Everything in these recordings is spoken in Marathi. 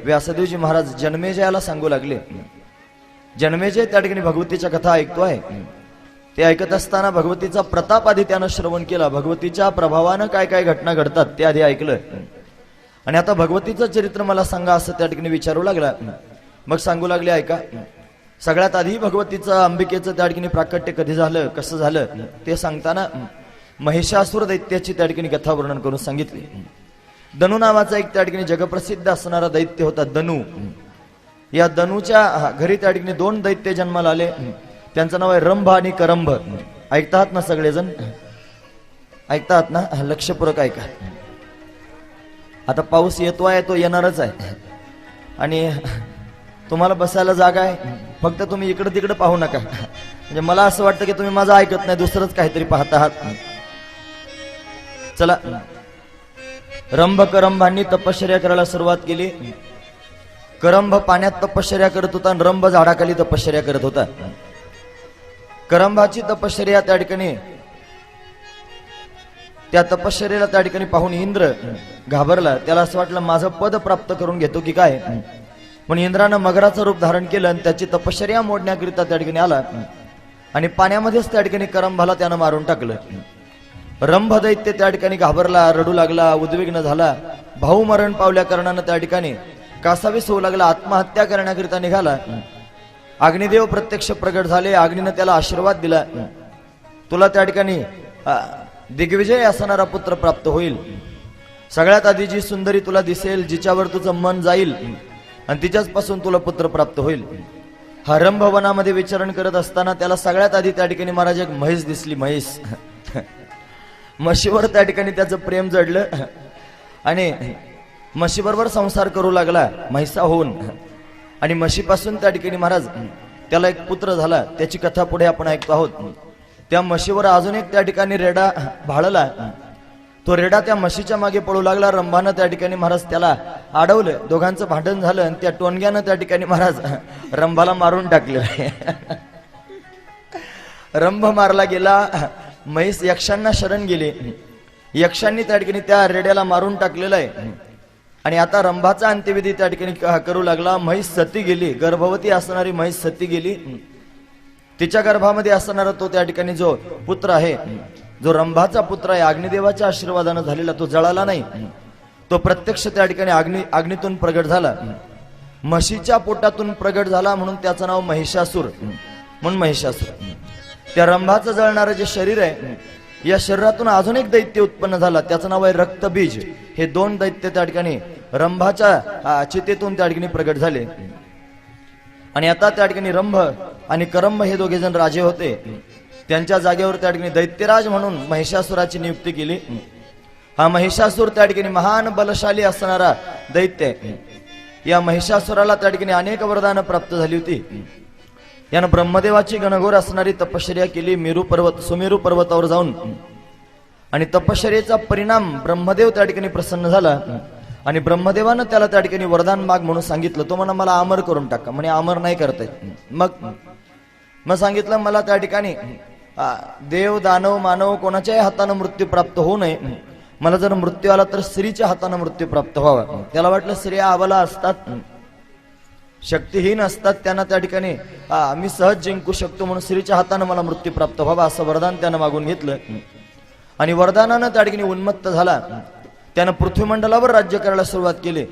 व्यासदेवजी महाराज जन्मेजयाला सांगू लागले. जन्मेजय त्या ठिकाणी भगवतीच्या कथा ऐकतोय. ते ऐकत असताना भगवतीचा प्रताप आधी त्यानं श्रवण केला. भगवतीच्या प्रभावानं काय काय घटना घडतात ते आधी ऐकलं. आणि आता भगवतीचं चरित्र मला सांगा असं त्या ठिकाणी विचारू लागला. मग सांगू लागले ऐका. सगळ्यात आधी भगवतीचं अंबिकेचं त्या ठिकाणी प्राकट्य कधी झालं, कसं झालं ते सांगताना महिषासुर दैत्याची त्या ठिकाणी कथा वर्णन करून सांगितली. धनु नावाचा एक त्या ठिकाणी जगप्रसिद्ध असणारा दैत्य होता धनु. या धनुच्या घरी त्या ठिकाणी 2 दैत्य जन्माला आले. त्यांचं नाव आहे रंभ आणि करंभ. ऐकतात ना सगळेजण? ऐकतात ना? लक्षपूर्वक ऐका. आता पाऊस येतोय, तो येणारच आहे आणि तुम्हाला बसायला जागा आहे. फक्त तुम्ही इकडे तिकडे पाहू नका. म्हणजे मला असं वाटतं की तुम्ही माझं ऐकत नाही, दुसरंच काहीतरी पाहत आहात. चला. रंभ करंभांनी तपश्चर्या करायला सुरुवात केली. करंभ पाण्यात तपश्चर्या करत होता आणि रंभ झाडाखाली तपश्चर्या करत होता. करंभाची तपश्चर्या त्या ठिकाणी, त्या तपश्चर्याला त्या ठिकाणी पाहून इंद्र घाबरला. त्याला असं वाटलं माझं पद प्राप्त करून घेतो की काय. पण इंद्रानं मगराचं रूप धारण केलं आणि त्याची तपश्चर्या मोडण्याकरिता त्या ठिकाणी आला आणि पाण्यामध्येच त्या ठिकाणी करंभाला त्यानं मारून टाकलं. रंभ दैत्य त्या ठिकाणी घाबरला, रडू लागला, उद्विग्न झाला. भाऊ मरण पावल्या कारणानं त्या ठिकाणी कासावीस होऊ लागला, आत्महत्या करण्याकरिता निघाला. अग्निदेव प्रत्यक्ष प्रगट झाले. अग्नीनं त्याला आशीर्वाद दिला, तुला त्या ठिकाणी दिग्विजय असणारा पुत्र प्राप्त होईल. सगळ्यात आधी जी सुंदरी तुला दिसेल, जिच्यावर तुझं मन जाईल आणि तिच्याच पासून तुला पुत्र प्राप्त होईल. हा रंभ वनामध्ये विचरण करत असताना त्याला सगळ्यात आधी त्या ठिकाणी महाराज एक म्हैस दिसली. म्हैस म्हशीवर त्या ठिकाणी त्याचं प्रेम जडलं आणि म्हशीबरोबर संसार करू लागला म्हैसा होऊन. आणि म्हशीपासून त्या ठिकाणी महाराज त्याला एक पुत्र झाला. त्याची कथा पुढे आपण ऐकतो आहोत. त्या म्हशीवर अजून एक त्या ठिकाणी रेडा भाळला. तो रेडा त्या म्हशीच्या मागे पळू लागला. रंभानं त्या ठिकाणी महाराज त्याला अडवलं. दोघांचं भांडण झालं आणि त्या टोनग्यानं त्या ठिकाणी महाराज रंभाला मारून टाकलं. रंभ मारला गेला. म्हैस यक्षांना शरण गेली. यक्षांनी त्या ठिकाणी त्या रेड्याला मारून टाकलेलं आहे. आणि आता रंभाचा अंत्यविधी त्या ठिकाणी करू लागला. म्हैस सती गेली. गर्भवती असणारी म्हैस सती गेली. तिच्या गर्भामध्ये असणारा तो त्या ठिकाणी जो पुत्र आहे, जो रंभाचा पुत्र आहे, अग्निदेवाच्या आशीर्वादानं झालेला, तो जळाला नाही. तो प्रत्यक्ष त्या ठिकाणी अग्नीतून प्रगट झाला. म्हशीच्या पोटातून प्रगट झाला म्हणून त्याचं नाव महिषासूर म्हणून महिषासूर. त्या रंभाचं जळणारं जे शरीर आहे, या शरीरातून अजून एक दैत्य उत्पन्न झाला. त्याचं नाव आहे रक्तबीज. हे 2 दैत्य त्या ठिकाणी रंभाच्या चितेतून त्या ठिकाणी प्रगट झाले. आणि आता त्या ठिकाणी रंभ आणि करंभ हे दोघे जण राजे होते. त्यांच्या जागेवर त्या ठिकाणी दैत्यराज म्हणून महिषासुराची नियुक्ती केली. हा महिषासूर त्या ठिकाणी महान बलशाली असणारा दैत्य आहे. या महिषासुराला त्या ठिकाणी अनेक वरदानं प्राप्त झाली होती. यानं ब्रह्मदेवाची घनघोर असणारी तपश्चर्या केली. सुमेरू पर्वतावर जाऊन. आणि तपश्चर्येचा परिणाम ब्रह्मदेव त्या ठिकाणी प्रसन्न झाला आणि ब्रह्मदेवानं त्याला त्या ठिकाणी वरदान माग म्हणून सांगितलं. तो म्हणा मला अमर करून टाका. म्हणे अमर नाही करता येत. मग सांगितलं मला त्या ठिकाणी देव दानव मानव कोणाच्याही हातानं मृत्यू प्राप्त होऊ नये. मला जर मृत्यू आला तर स्त्रीच्या हातानं मृत्यू प्राप्त व्हावा. त्याला वाटलं स्त्रिया अबला असतात, शक्तिहीन असतात, त्यांना त्या ठिकाणी मी सहज जिंकू शकतो म्हणून स्त्रीच्या हातानं मला मृत्यू प्राप्त व्हावा असं वरदान त्यानं मागून घेतलं. आणि वरदानानं त्या ठिकाणी उन्मत्त झाला. त्यानं पृथ्वीमंडलावर राज्य करायला सुरुवात केली.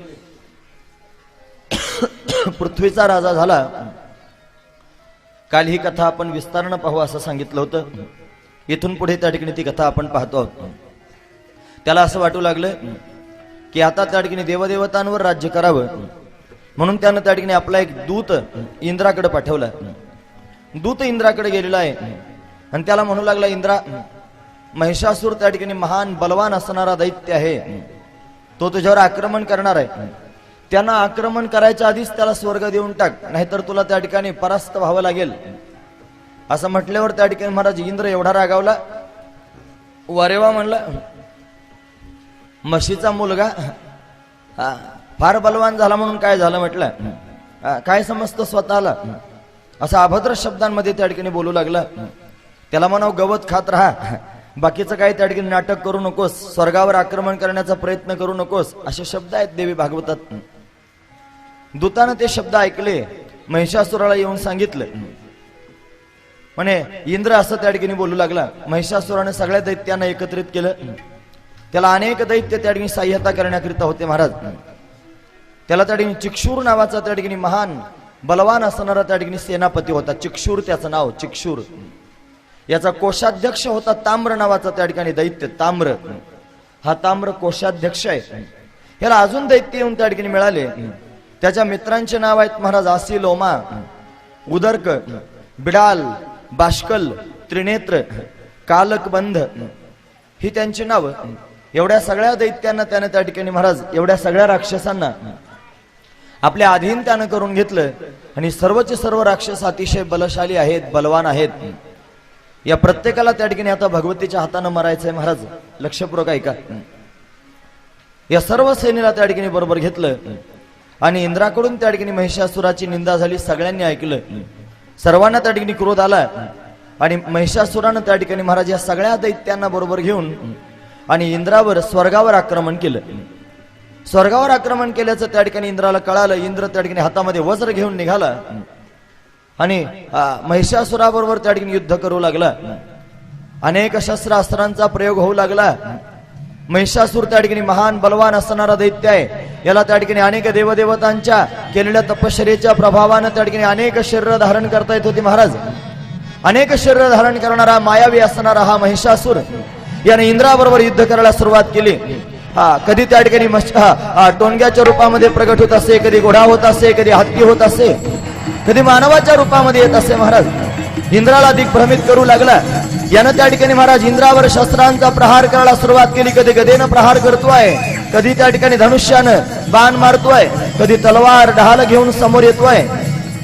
पृथ्वीचा राजा झाला. काल ही कथा आपण विस्तारानं पाहू असं सांगितलं होतं. इथून पुढे त्या ठिकाणी ती कथा आपण पाहतो आहोत. त्याला असं वाटू लागलं की आता त्या ठिकाणी देवदेवतांवर राज्य करावं म्हणून त्यानं त्या ठिकाणी आपला एक दूत इंद्राकडे पाठवला. दूत इंद्राकडे गेलेला आहे आणि त्याला म्हणू लागला, इंद्रा, महिषासूर त्या ठिकाणी महान बलवान असणारा दैत्य आहे. तो तुझ्यावर आक्रमण करणार आहे. त्यांना आक्रमण करायच्या आधीच त्याला स्वर्ग देऊन टाक, नाहीतर तुला त्या ठिकाणी परास्त व्हावं लागेल. असं म्हटल्यावर त्या ठिकाणी महाराज इंद्र एवढा रागावला. वरेवा म्हणला, म्हशीचा मुलगा फार बलवान झाला म्हणून काय झालं म्हटलं, काय समजतं स्वतःला, असा अभद्र शब्दांमध्ये त्या ठिकाणी बोलू लागला. त्याला म्हणावं गवत खात राहा, बाकीचं काय त्या ठिकाणी नाटक करू नकोस, स्वर्गावर आक्रमण करण्याचा प्रयत्न करू नकोस, असे शब्द आहेत देवी भागवतात. दूतानं ते शब्द ऐकले, महिषासुराला येऊन सांगितलं. म्हणे इंद्र असं त्या ठिकाणी बोलू लागला. महिषासुराने सगळ्या दैत्यांना एकत्रित केलं. त्याला अनेक दैत्य त्या ठिकाणी सहाय्यता करण्याकरिता होते महाराज. त्याला त्या ठिकाणी चिक्षूर नावाचा त्या ठिकाणी महान बलवान असणारा त्या ठिकाणी सेनापती होता. चिक्षूर त्याचं नाव, चिक्षूर. याचा कोषाध्यक्ष होता ताम्र नावाचा त्या ठिकाणी दैत्य. ताम्र, हा ताम्र कोषाध्यक्ष आहे. याला अजून दैत्य येऊन त्या ठिकाणी मिळाले. त्याच्या मित्रांचे नाव आहेत महाराज आसी लोमा, उदर्क, बिडाल, बाष्कल, त्रिनेत्र, कालकबंध, ही त्यांची नाव. एवढ्या सगळ्या दैत्यांना त्याने त्या ठिकाणी महाराज, एवढ्या सगळ्या राक्षसांना आपल्या अधीन त्यानं करून घेतलं. आणि सर्वचे सर्व राक्षस अतिशय बलशाली आहेत, बलवान आहेत. या प्रत्येकाला त्या ठिकाणी आता भगवतीच्या हातानं मरायचंय महाराज. लक्षपूर्वक ऐका. या सर्व सेनेला त्या ठिकाणी बरोबर घेतलं आणि इंद्राकडून त्या ठिकाणी महिषासुराची निंदा झाली. सगळ्यांनी ऐकलं. सर्वांना त्या ठिकाणी क्रोध आला आणि महिषासुरानं त्या ठिकाणी महाराज या सगळ्या दैत्यांना बरोबर घेऊन आणि इंद्रावर, स्वर्गावर आक्रमण केलं. स्वर्गावर आक्रमण केल्याचं त्या ठिकाणी इंद्राला कळालं. इंद्र त्या ठिकाणी हातामध्ये वज्र घेऊन निघाला आणि महिषासुराबरोबर त्या ठिकाणी युद्ध करू लागला. अनेक शस्त्र अस्त्रांचा प्रयोग होऊ लागला. महिषासूर त्या ठिकाणी महान बलवान असणारा दैत्य आहे. याला त्या ठिकाणी अनेक देवदेवतांच्या केलेल्या तपश्चर्येच्या प्रभावानं त्या ठिकाणी अनेक शरीर धारण करता येत होती महाराज. अनेक शरीर धारण करणारा मायावी असणारा हा महिषासूर याने इंद्राबरोबर युद्ध करायला सुरुवात केली. कधी त्या ठिकाणी टोणग्याच्या रूपामध्ये प्रगट होत असे, कधी घोडा होत असे, कधी हत्ती होत असे, कधी मानवाच्या रूपामध्ये येत असे महाराज. इंद्राला दिग्भ्रमित करू लागला. यानं त्या ठिकाणी महाराज इंद्रावर शस्त्रांचा प्रहार करायला सुरुवात केली. कधी गदेनं प्रहार करतोय, कधी त्या ठिकाणी धनुष्यानं बाण मारतोय, कधी तलवार ढाल घेऊन समोर येतोय,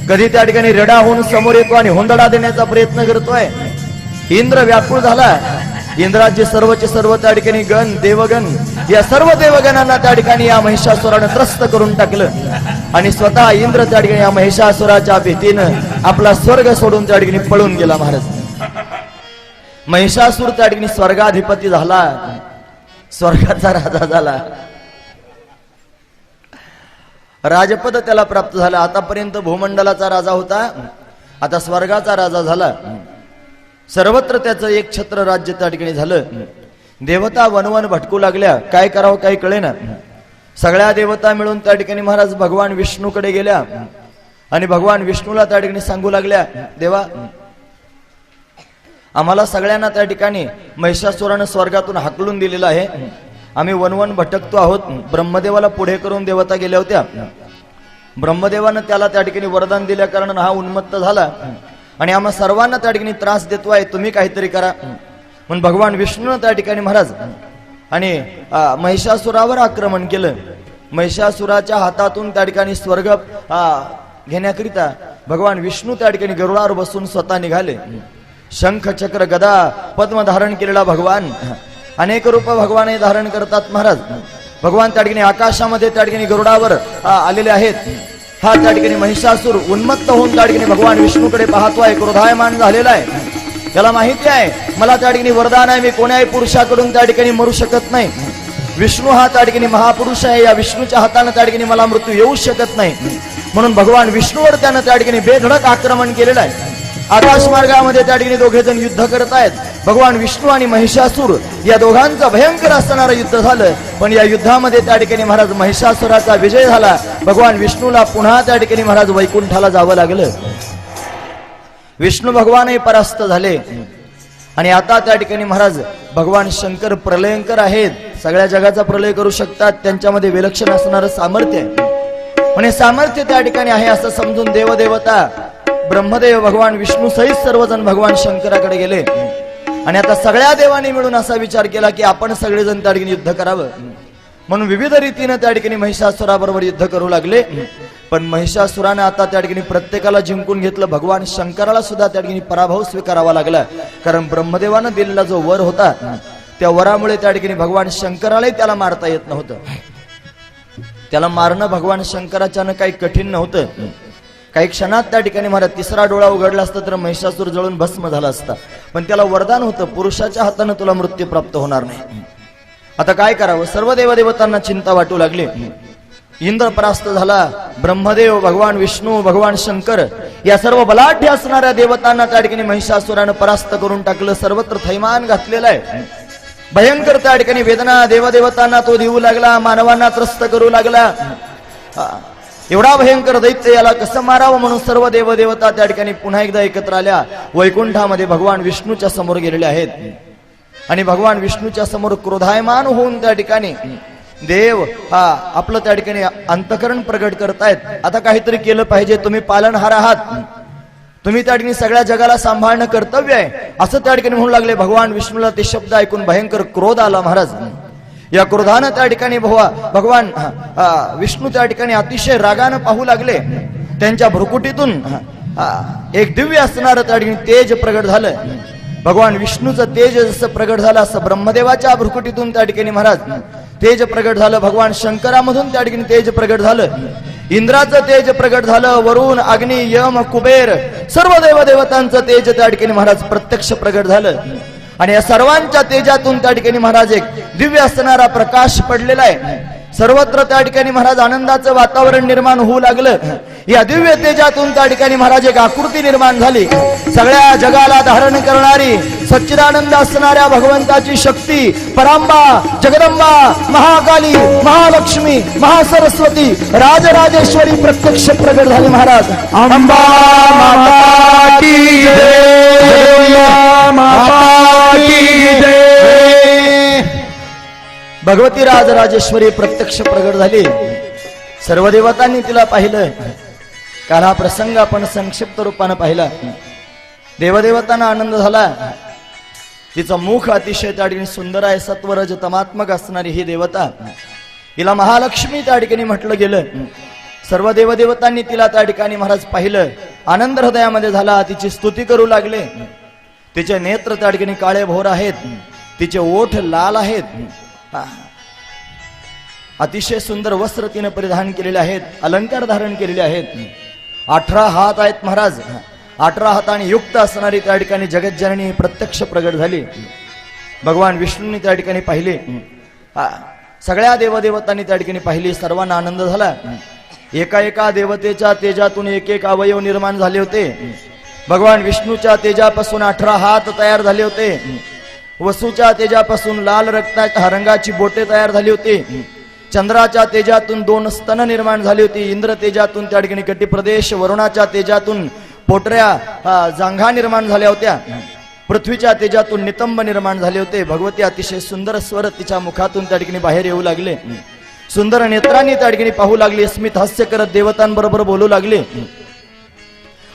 कधी त्या ठिकाणी रेडा होऊन समोर येतो आणि हुंदडा देण्याचा प्रयत्न करतोय. इंद्र व्याकुळ झाला. इंद्राचे सर्वचे सर्व त्या ठिकाणी गण, देवगण, या सर्व देवगणांना त्या ठिकाणी या महिषासुरानं त्रस्त करून टाकलं आणि स्वतः इंद्र त्या ठिकाणी या महिषासुराच्या भीतीनं आपला स्वर्ग सोडून त्या ठिकाणी पळून गेला महाराज. महिषासूर त्या ठिकाणी स्वर्गाधिपती झाला, स्वर्गाचा राजा झाला. राजपद त्याला प्राप्त झालं. आतापर्यंत भूमंडलाचा राजा होता, आता स्वर्गाचा राजा झाला. सर्वत्र त्याचं एक छत्र राज्य त्या ठिकाणी झालं. देवता वनवन भटकू लागल्या. काय करावं काही कळेना. सगळ्या देवता मिळून त्या ठिकाणी महाराज भगवान विष्णूकडे गेल्या आणि भगवान विष्णूला त्या ठिकाणी सांगू लागल्या, देवा आम्हाला सगळ्यांना त्या ठिकाणी महिषासुरानं स्वर्गातून हाकलून दिलेलं आहे. आम्ही वनवन भटकतो आहोत. ब्रह्मदेवाला पुढे करून देवता गेल्या होत्या. ब्रह्मदेवानं त्याला त्या ठिकाणी वरदान दिल्या कारण हा उन्मत्त झाला आणि आम्हा सर्वांना त्या ठिकाणी त्रास देतोय, तुम्ही काहीतरी करा. म्हणून भगवान विष्णूनं त्या ठिकाणी महाराज आणि महिषासुरावर आक्रमण केलं. महिषासुराच्या हातातून त्या ठिकाणी स्वर्ग घेण्याकरिता भगवान विष्णू त्या ठिकाणी गरुडावर बसून स्वतः निघाले. शंख, चक्र, गदा, पद्म धारण केलेला भगवान, अनेक रूप भगवान धारण करतात महाराज. भगवान त्या ठिकाणी आकाशामध्ये त्या ठिकाणी गरुडावर आलेले आहेत. हा त्या ठिकाणी महिषासूर उन्मत्त होऊन त्या ठिकाणी भगवान विष्णूकडे पाहतोय, क्रोधायमान झालेला आहे. त्याला माहिती आहे मला त्या ठिकाणी वरदान आहे, मी कोण्याही पुरुषाकडून त्या ठिकाणी मरू शकत नाही. विष्णू हा त्या ठिकाणी महापुरुष आहे, या विष्णूच्या हाताने त्या ठिकाणी मला मृत्यू येऊ शकत नाही. म्हणून भगवान विष्णूवर त्यानं त्या ठिकाणी बेधडक आक्रमण केलेलं आहे. आकाश मार्गामध्ये त्या ठिकाणी दोघे जण युद्ध करत आहेत. भगवान विष्णू आणि महिषासूर या दोघांचं भयंकर असणारं युद्ध झालं. पण या युद्धामध्ये त्या ठिकाणी महाराज महिषासुराचा विजय झाला. भगवान विष्णूला पुन्हा त्या ठिकाणी महाराज वैकुंठाला जावं लागलं. विष्णू भगवानही परास्त झाले आणि आता त्या ठिकाणी महाराज भगवान शंकर प्रलयंकर आहेत. सगळ्या जगाचा प्रलय करू शकतात, त्यांच्यामध्ये विलक्षण असणारं सामर्थ्य आहे. पण हे सामर्थ्य त्या ठिकाणी आहे असं समजून देवदेवता ब्रह्मदेव भगवान विष्णू सहित सर्वजण भगवान शंकराकडे गेले आणि आता सगळ्या देवांनी मिळून असा विचार केला की आपण सगळेजण त्या ठिकाणी युद्ध करावं. म्हणून विविध रीतीने त्या ठिकाणी महिषासुराबरोबर युद्ध करू लागले. पण महिषासुराने आता त्या ठिकाणी प्रत्येकाला जिंकून घेतलं. भगवान शंकराला सुद्धा त्या ठिकाणी पराभव स्वीकारावा लागला. कारण ब्रह्मदेवानं दिलेला जो वर होता त्या वरामुळे त्या ठिकाणी भगवान शंकरालाही त्याला मारता येत नव्हतं. त्याला मारणं भगवान शंकराच्यानं काही कठीण नव्हतं. काही क्षणात त्या ठिकाणी महाराज तिसरा डोळा उघडला असता तर महिषासूर जळून भस्म झाला असता. पण त्याला वरदान होतं, पुरुषाच्या हाताने तुला मृत्यू प्राप्त होणार नाही. आता काय करावं, सर्व देवदेवतांना चिंता वाटू लागली. इंद्र परास्त झाला, ब्रह्मदेव, भगवान विष्णू, भगवान शंकर या सर्व बलाढ्य असणाऱ्या देवतांना त्या ठिकाणी महिषासुरानं परास्त करून टाकलं. सर्वत्र थैमान घातलेलं आहे. भयंकर त्या ठिकाणी वेदना देवदेवतांना तो देऊ लागला, मानवांना त्रस्त करू लागला. एवढा भयंकर दैत्य, याला कसं मारावं म्हणून सर्व देवदेवता त्या ठिकाणी पुन्हा एकदा एकत्र आल्या. वैकुंठामध्ये भगवान विष्णूच्या समोर गेलेले आहेत आणि भगवान विष्णूच्या समोर क्रोधायमान होऊन त्या ठिकाणी देव आपलं त्या ठिकाणी अंतकरण प्रगट करतायत. आता काहीतरी केलं पाहिजे, तुम्ही पालनहार आहात, तुम्ही त्या ठिकाणी सगळ्या जगाला सांभाळणं कर्तव्य आहे, असं त्या ठिकाणी म्हणू लागले. भगवान विष्णूला ते शब्द ऐकून भयंकर क्रोध आला महाराज. या क्रोधानं त्या ठिकाणी भगवान विष्णू त्या ठिकाणी अतिशय रागानं पाहू लागले. त्यांच्या भ्रुकुटीतून एक दिव्य असणारं त्या ठिकाणी तेज प्रगट झालं. भगवान विष्णूचं तेज जसं प्रगट झालं असं ब्रह्मदेवाच्या भ्रुकुटीतून त्या ठिकाणी महाराज तेज प्रगट झालं. भगवान शंकरामधून त्या ठिकाणी तेज प्रगट झालं. इंद्राचं तेज प्रगट झालं. वरुण, अग्नी, यम, कुबेर सर्व देवदेवतांचं तेज त्या ठिकाणी महाराज प्रत्यक्ष प्रगट झालं. आणि या सर्वांच्या तेजातून त्या ठिकाणी महाराज एक दिव्य असणारा प्रकाश पडलेला आहे. सर्वत्र त्या ठिकाणी महाराज आनंदाचं वातावरण निर्माण होऊ लागलं. या दिव्य तेजातून त्या ठिकाणी महाराज एक आकृती निर्माण झाली. सगळ्या जगाला धारण करणारी सच्चिदानंद असणाऱ्या भगवंताची शक्ती परांबा, जगदंबा, महाकाली, महालक्ष्मी, महासरस्वती, राजराजेश्वरी प्रत्यक्ष प्रगट झाली महाराज. अंबा माता की जय, माता की जय. भगवती राजराजेश्वरी प्रत्यक्ष प्रगट झाली. सर्व देवतांनी तिला पाहिलं. काल हा प्रसंग आपण संक्षिप्त रूपानं पाहिला. देवदेवतांना आनंद झाला. तिचं मुख अतिशय त्या ठिकाणी सुंदर आहे. सत्वरज तमात्मक असणारी ही देवता, हिला महालक्ष्मी त्या ठिकाणी म्हटलं गेलं. सर्व देवदेवतांनी तिला त्या ठिकाणी महाराज पाहिलं. आनंद हृदयामध्ये झाला. तिची स्तुती करू लागले. तिचे नेत्र त्या ठिकाणी काळे भोर आहेत. तिचे ओठ लाल आहेत. अतिशय सुंदर वस्त्र तिने परिधान केलेले आहेत. अलंकार धारण केलेले आहेत. 18 हात आहेत महाराज. 18 हातांनी युक्त असणारी त्या ठिकाणी जगज्जननी प्रत्यक्ष प्रगट झाली. भगवान विष्णूंनी त्या ठिकाणी पाहिले. सगळ्या देवदेवतांनी त्या ठिकाणी पाहिली. सर्वांना आनंद झाला. एका एका देवतेच्या तेजातून एक एक अवयव निर्माण झाले होते. भगवान विष्णूच्या तेजापासून 18 हात तयार झाले होते. वसूच्या तेजापासून लाल रंगाची बोटे तयार झाली होती. चंद्राच्या तेजातून 2 स्तन निर्माण झाली होती. इंद्र तेजातून त्या ठिकाणी कटी प्रदेश, वरुणाच्या तेजातून पोटऱ्या जांघा निर्माण झाल्या होत्या. पृथ्वीच्या तेजातून नितंब निर्माण झाले होते. भगवती अतिशय सुंदर स्वर तिच्या मुखातून त्या ठिकाणी बाहेर येऊ लागले. सुंदर नेत्रांनी त्या ठिकाणी पाहू लागली. स्मित हास्य करत देवतांबरोबर बोलू लागले.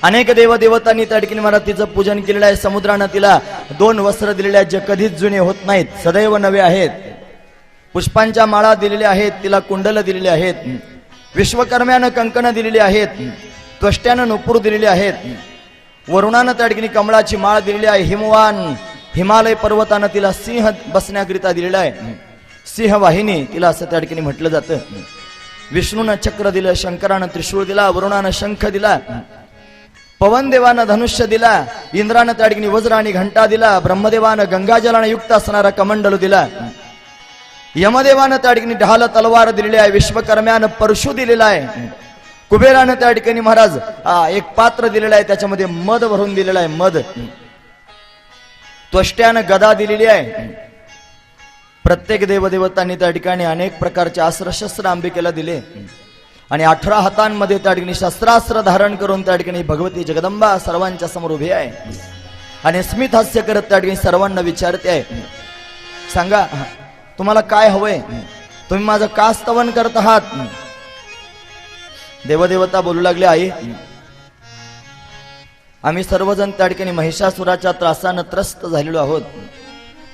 अनेक देवदेवतांनी त्या ठिकाणी मला तिचं पूजन केलेलं आहे. समुद्रानं तिला 2 वस्त्र दिलेले आहेत जे कधीच जुने होत नाहीत, सदैव नवे आहेत. पुष्पांच्या माळा दिलेल्या आहेत. तिला कुंडल दिलेले आहेत. विश्वकर्म्यानं कंकण दिलेली आहेत. त्वष्ट्यानं नुपूर दिलेले आहेत. वरुणानं त्या ठिकाणी कमळाची माळ दिलेली आहे. हिमालय पर्वतानं तिला सिंह बसण्याकरिता दिलेला आहे. सिंह वाहिनी तिला असं त्या ठिकाणी म्हटलं जातं. विष्णूनं चक्र दिलं, शंकरानं त्रिशूळ दिला, वरुणानं शंख दिला, पवनदेवानं धनुष्य दिला, इंद्रानं त्या ठिकाणी वज्र आणि घंटा दिला, ब्रह्मदेवानं गंगाजलानं युक्त असणारा कमंडलू दिला, यमदेवानं त्या ठिकाणी ढाल तलवार दिलेली आहे, विश्वकर्म्यानं परशु दिलेला आहे, कुबेरानं त्या ठिकाणी महाराज एक पात्र दिलेलं आहे, त्याच्यामध्ये मध भरून दिलेला आहे, मध. त्वष्ट्यानं गदा दिलेली आहे. प्रत्येक देवदेवतांनी त्या ठिकाणी अनेक प्रकारचे अस्त्र-शस्त्र अंबिकेला दिले आणि 18 हातांमध्ये त्या ठिकाणी शस्त्रास्त्र धारण करून त्या ठिकाणी भगवती जगदंबा सर्वांच्या समोर उभी आहे आणि स्मित हास्य करत त्या ठिकाणी सर्वांना विचारते आहे, सांगा तुम्हाला काय हवंय, तुम्ही माझं का स्तवन करत आहात. देवदेवता बोलू लागले, आई आम्ही सर्वजण त्या ठिकाणी महिषासुराच्या त्रासानं त्रस्त झालेलो आहोत.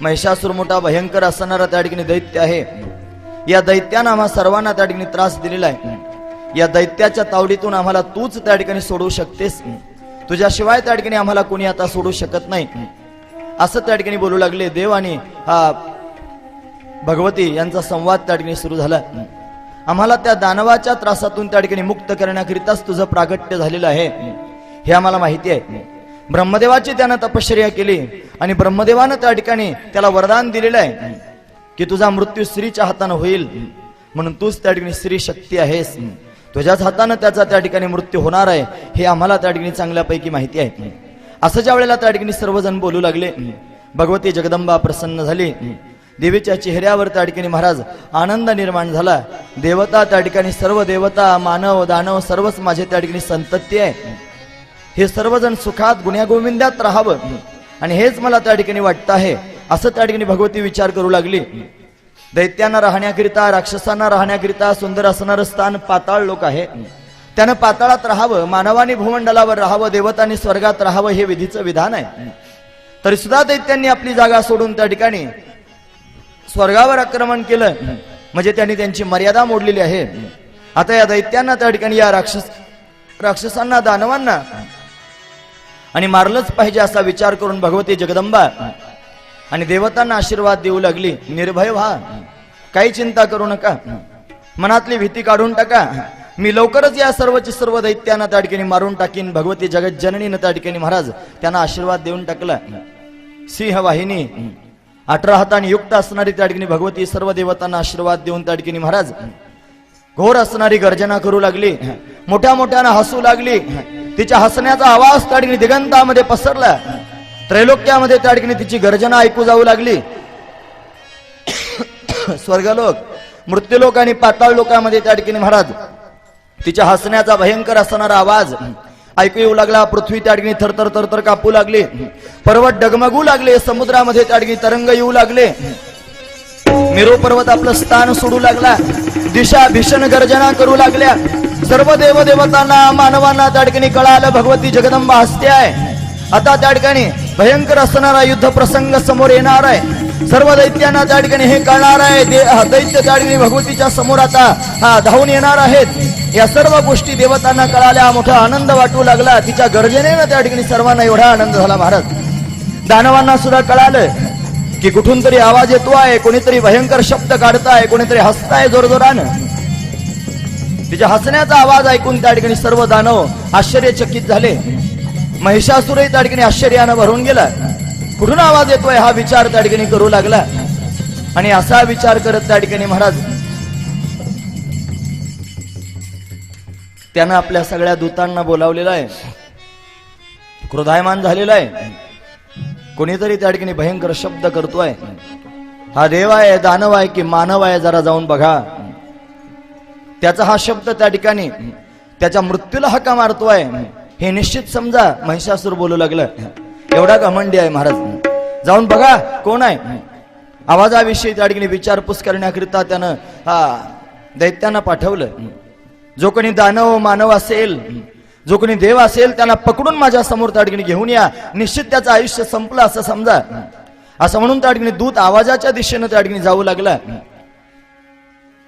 महिषासुर मोठा भयंकर असणारा त्या ठिकाणी दैत्य आहे. या दैत्यानं आम्हा सर्वांना त्या ठिकाणी त्रास दिलेला आहे. या दैत्याच्या तावडीतून आम्हाला तूच त्या ठिकाणी सोडू शकतेस, तुझ्याशिवाय त्या ठिकाणी आम्हाला कोणी आता सोडू शकत नाही, असं त्या ठिकाणी बोलू लागले. देव आणि भगवती यांचा संवाद त्या ठिकाणी सुरू झाला. आम्हाला त्या दानवाच्या त्रासातून त्या ठिकाणी मुक्त करण्याकरिताच तुझं प्रागट्य झालेलं आहे हे आम्हाला माहिती आहे. ब्रह्मदेवाची त्यानं तपश्चर्या केली आणि ब्रह्मदेवानं त्या ठिकाणी त्याला वरदान दिलेलं आहे की तुझा मृत्यू स्त्रीच्या हातानं होईल. म्हणून तूच त्या ठिकाणी स्त्री शक्ती आहेस, तुझ्याच हातानं त्याचा त्या ठिकाणी मृत्यू होणार आहे हे आम्हाला त्या ठिकाणी चांगल्यापैकी माहिती आहे. असं ज्या वेळेला त्या ठिकाणी सर्वजण बोलू लागले, भगवती जगदंबा प्रसन्न झाली. देवीच्या चेहऱ्यावर त्या ठिकाणी महाराज आनंद निर्माण झाला. देवता त्या ठिकाणी सर्व देवता मानव दानव सर्वच माझे त्या ठिकाणी संतती आहे, हे सर्वजण सुखात गुण्यागोविंदात राहावं आणि हेच मला त्या ठिकाणी वाटतं आहे असं त्या ठिकाणी भगवती विचार करू लागली. दैत्यांना राहण्याकरिता राक्षसांना राहण्याकरिता सुंदर असणारं स्थान पाताळ लोक आहे, त्यानं पाताळात राहावं, मानवाने भूमंडलावर राहावं, देवतांनी स्वर्गात राहावं हे विधीचं विधान आहे. तरी सुद्धा दैत्यांनी आपली जागा सोडून त्या ठिकाणी स्वर्गावर आक्रमण केलं, म्हणजे त्यांनी त्यांची मर्यादा मोडलेली आहे. आता या दैत्यांना त्या ठिकाणी या राक्षसांना दानवांना आणि मारलंच पाहिजे असा विचार करून भगवती जगदंबा आणि देवतांना आशीर्वाद देऊ लागली. निर्भय व्हा, काही चिंता करू नका, मनातली भीती काढून टाका, मी लवकरच या सर्वची सर्व दैत्यांना त्या ठिकाणी मारून टाकीन. भगवती जगत जननीनं त्या ठिकाणी महाराज त्यांना आशीर्वाद देऊन टाकला. सिंह वाहिनी 18 हातांनी युक्त असणारी त्या ठिकाणी भगवती सर्व देवतांना आशीर्वाद देऊन त्या ठिकाणी महाराज घोर असणारी गर्जना करू लागली, मोठ्या मोठ्यानं हसू लागली. तिच्या हसण्याचा आवाज त्या ठिकाणी दिगंतामध्ये पसरला, त्रैलोक्यामध्ये त्या ठिकाणी तिची गर्जना ऐकू जाऊ लागली. स्वर्गलोक मृत्यूलोक आणि पाताळ लोकांमध्ये त्या ठिकाणी महाराज तिच्या हसण्याचा भयंकर असणारा आवाज ऐकू येऊ लागला. पृथ्वी त्या ठिकाणी थरथर थरथर कापू लागली, पर्वत डगमगू लागले, समुद्रामध्ये त्या ठिकाणी तरंग येऊ लागले, मेरू पर्वत आपलं स्थान सोडू लागला, दिशा भीषण गर्जना करू लागल्या. सर्व देव देवतांना मानवांना त्या ठिकाणी कळालं भगवती जगदंबा हसते आहे. आता त्या ठिकाणी भयंकर असणारा युद्ध प्रसंग समोर येणार आहे. सर्व दैत्यांना त्या ठिकाणी हे कळणार आहे. दैत्य त्या ठिकाणी भगवतीच्या समोर आता धावून येणार आहेत. या सर्व गोष्टी देवतांना कळाल्या, मोठा आनंद वाटू लागला. तिच्या गर्जनेनं त्या ठिकाणी सर्वांना एवढा आनंद झाला महाराज. दानवांना सुद्धा कळालं की कुठून तरी आवाज येतो आहे, कोणीतरी भयंकर शब्द काढताय, कोणीतरी हसताय जोरजोरानं. तिच्या हसण्याचा आवाज ऐकून त्या ठिकाणी सर्व दानव आश्चर्यचकित झाले. महिषासुरही त्या ठिकाणी आश्चर्यानं भरून गेला. कुठून आवाज येतोय हा विचार त्या ठिकाणी करू लागला. आणि असा विचार करत त्या ठिकाणी महाराज त्यानं आपल्या सगळ्या दूतांना बोलावलेला आहे, क्रोधायमान झालेला आहे. कोणीतरी त्या ठिकाणी भयंकर शब्द करतोय, हा देव आहे दानव आहे की मानव आहे जरा जाऊन बघा. त्याचा हा शब्द त्या ठिकाणी त्याच्या मृत्यूला हक्का मारतोय हे निश्चित समजा. महिषासूर बोलू लागलं, एवढा घमंडी आहे महाराज, जाऊन बघा कोण आहे. आवाजाविषयी त्या ठिकाणी विचारपूस करण्याकरिता त्यानं दैत्यांना पाठवलं. जो कोणी दानव मानव असेल, जो कोणी देव असेल त्यांना पकडून माझ्या समोर त्या ठिकाणी घेऊन या, निश्चित त्याचं आयुष्य संपलं असं समजा. असं म्हणून त्या ठिकाणी दूत आवाजाच्या दिशेनं त्या ठिकाणी जाऊ लागला.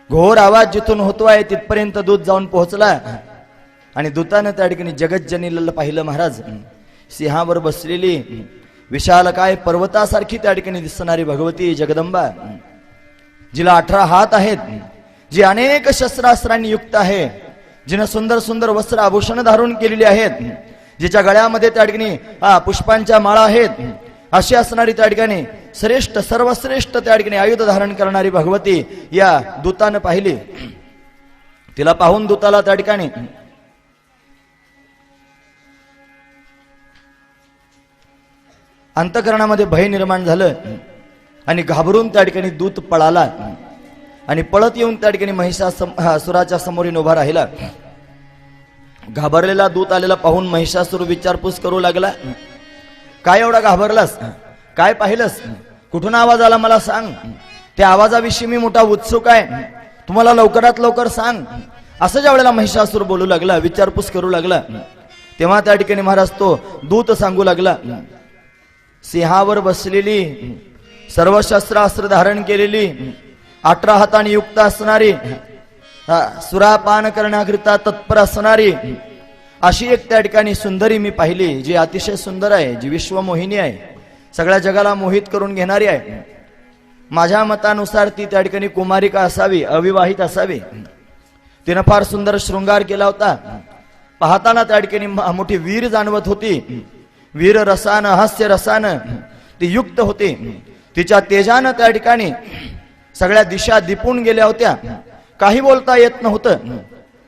घोर आवाज जिथून होतोय तिथपर्यंत दूत जाऊन पोहोचला आणि दूतानं त्या ठिकाणी जगतजनीला पाहिलं महाराज. सिंहावर बसलेली विशाल काय पर्वतासारखी त्या ठिकाणी दिसणारी भगवती जगदंबा, जिला 18 हात आहेत, जी अनेक शस्त्रास्त्रांनी युक्त आहे, जिनं सुंदर सुंदर वस्त्र आभूषण धारण केलेली आहेत, जिच्या गळ्यामध्ये त्या ठिकाणी पुष्पांच्या माळा आहेत, अशी असणारी त्या ठिकाणी श्रेष्ठ सर्वश्रेष्ठ त्या ठिकाणी आयुध धारण करणारी भगवती या दूतानं पाहिली. तिला पाहून दूताला त्या ठिकाणी अंतःकरणामध्ये भय निर्माण झालं आणि घाबरून त्या ठिकाणी दूत पळाला आणि पळत येऊन त्या ठिकाणी महिषासुराच्या समोर उभा राहिला. घाबरलेला दूत आलेला पाहून महिषासुर विचारपूस करू लागला, काय एवढा घाबरलास, काय पाहिलंस, कुठून आवाज आला मला सांग, त्या आवाजाविषयी मी मोठा उत्सुक आहे, तुम्हाला लवकरात लवकर सांग. असं ज्या वेळेला महिषासुर बोलू लागला, विचारपूस करू लागला, तेव्हा त्या ठिकाणी महाराज तो दूत सांगू लागला, सिंहावर बसलेली सर्व शस्त्रास्त्र धारण केलेली 18 हातांनी युक्त असणारी सुरापान करण्याकरिता तत्पर असणारी अशी एक त्या ठिकाणी सुंदरी मी पाहिली, जी अतिशय सुंदर आहे, जी विश्वमोहिनी आहे, सगळ्या जगाला मोहित करून घेणारी आहे. माझ्या मतानुसार ती त्या ठिकाणी कुमारिका असावी, अविवाहित असावी. तिनं फार सुंदर शृंगार केला होता. पाहताना त्या ठिकाणी मोठी वीर जाणवत होती. वीर रसानं हास्य रसानं ती युक्त होती. तिच्या तेजानं त्या ठिकाणी सगळ्या दिशा दिपून गेल्या होत्या. काही बोलता येत नव्हतं.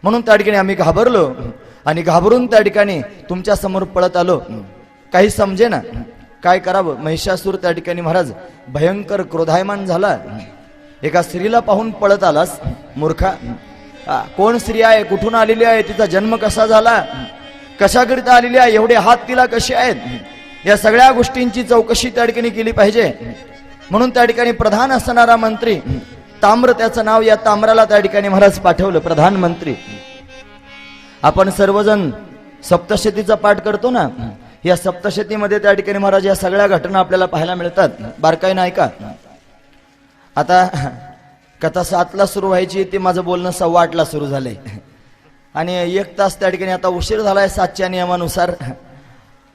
म्हणून त्या ठिकाणी आम्ही घाबरलो आणि घाबरून त्या ठिकाणी तुमच्या समोर पळत आलो. काही समजे ना काय करावं. महिषासूर त्या ठिकाणी महाराज भयंकर क्रोधायमान झाला. एका स्त्रीला पाहून पळत आलास मूर्खा. कोण स्त्री आहे, कुठून आलेली आहे, तिचा जन्म कसा झाला, कशाकरिता आलेली आहे, एवढे हात तिला कसे आहेत, या सगळ्या गोष्टींची चौकशी त्या ठिकाणी केली पाहिजे. म्हणून त्या ठिकाणी प्रधान असणारा मंत्री ताम्र, त्याचं नाव, या ताम्राला त्या ठिकाणी महाराज पाठवलं प्रधानमंत्री. आपण सर्वजण सप्तशतीचा पाठ करतो ना, या सप्तशतीमध्ये त्या ठिकाणी महाराज या सगळ्या घटना आपल्याला पाहायला मिळतात. बारकाईनं ऐका. आता कथा 7ला सुरू व्हायची, ते माझं बोलणं 8:15ला सुरू झालंय आणि 1 तास त्या ठिकाणी आता उशीर झालाय 7च्या नियमानुसार.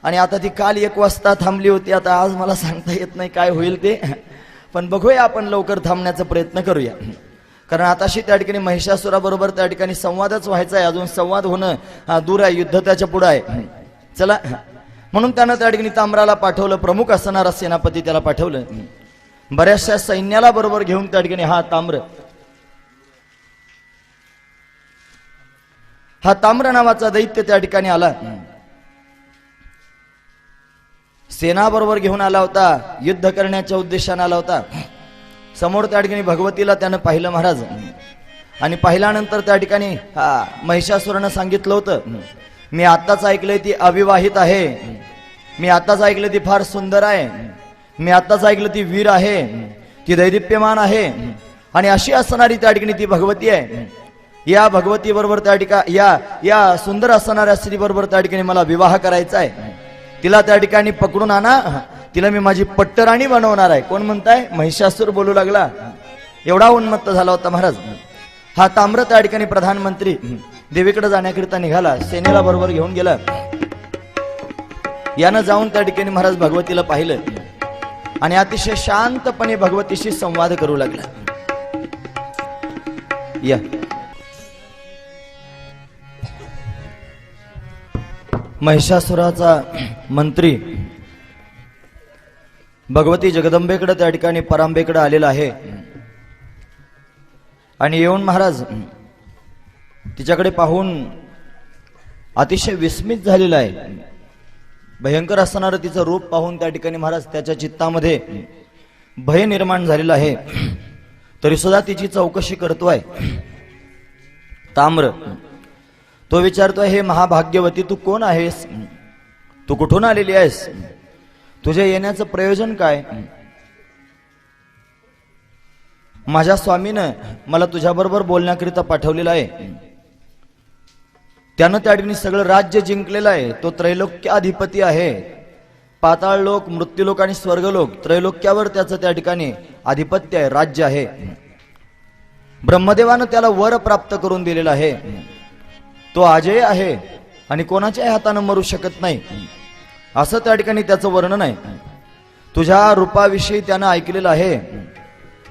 आणि आता ती काल 1 वाजता थांबली होती. आता आज मला सांगता येत नाही काय होईल ते, पण बघूया आपण लवकर थांबण्याचा प्रयत्न करूया. कारण आताशी त्या ठिकाणी महिषासुराबरोबर त्या ठिकाणी संवादच व्हायचा आहे. अजून संवाद होणं दूर आहे, युद्ध त्याच्या पुढे आहे. चला, म्हणून त्यानं त्या ठिकाणी ताम्राला पाठवलं. प्रमुख असणारा सेनापती त्याला पाठवलं. बऱ्याचशा सैन्याला बरोबर घेऊन त्या ठिकाणी हा ताम्र नावाचा दैत्य त्या ठिकाणी आला. सेना बरोबर घेऊन आला होता, युद्ध करण्याच्या उद्देशाने आला होता. समोर त्या ठिकाणी भगवतीला त्यानं पाहिलं महाराज. आणि पाहिल्यानंतर त्या ठिकाणी महिषासुरानं सांगितलं होतं, मी आताच ऐकलंय ती अविवाहित आहे, मी आताच ऐकलं ती फार सुंदर आहे, मी आताच ऐकलं ती वीर आहे, ती दैदिप्यमान आहे. आणि अशी असणारी त्या ठिकाणी ती भगवती आहे. या भगवती बरोबर त्या ठिकाणी या सुंदर असणाऱ्या स्त्री बरोबर त्या ठिकाणी मला विवाह करायचा आहे. तिला त्या ठिकाणी पकडून आणा, तिला मी माझी पट्टराणी बनवणार आहे. कोण म्हणताय? महिषासूर बोलू लागला. एवढा उन्मत्त झाला होता महाराज. हा ताम्र त्या ठिकाणी प्रधानमंत्री देवीकडे जाण्याकरिता निघाला, सेनेला बरोबर घेऊन गेला. यानं जाऊन त्या ठिकाणी महाराज भगवतीला पाहिलं आणि अतिशय शांतपणे भगवतीशी संवाद करू लागला. या महिषासुराचा मंत्री भगवती जगदंबेकडे त्या ठिकाणी परांबेकडे आलेला आहे. आणि येऊन महाराज तिच्याकडे पाहून अतिशय विस्मित झालेला आहे. भयंकर असणारं तिचं रूप पाहून त्या ठिकाणी महाराज त्याच्या चित्तामध्ये भय निर्माण झालेलं आहे. तरी सुद्धा तिची चौकशी करतोय. ताम्र तो विचारतोय, हे महाभाग्यवती, तू कोण आहेस, तू कुठून आलेली आहेस, तुझ्या येण्याचं प्रयोजन काय? माझ्या स्वामीनं मला तुझ्याबरोबर बोलण्याकरिता पाठवलेलं आहे. त्यानं त्या ठिकाणी सगळं राज्य जिंकलेलं आहे. तो त्रैलोक्याधिपती आहे. पाताळ लोक, मृत्यूलोक आणि स्वर्गलोक, त्रैलोक्यावर त्याचं त्या ठिकाणी आधिपत्य आहे, राज्य आहे. ब्रह्मदेवानं त्याला वर प्राप्त करून दिलेला आहे. तो अजय आहे आणि कोणाच्याही हातानं मरू शकत नाही, असं त्या ठिकाणी त्याचं वर्णन आहे. तुझ्या रूपाविषयी त्यानं ऐकलेलं आहे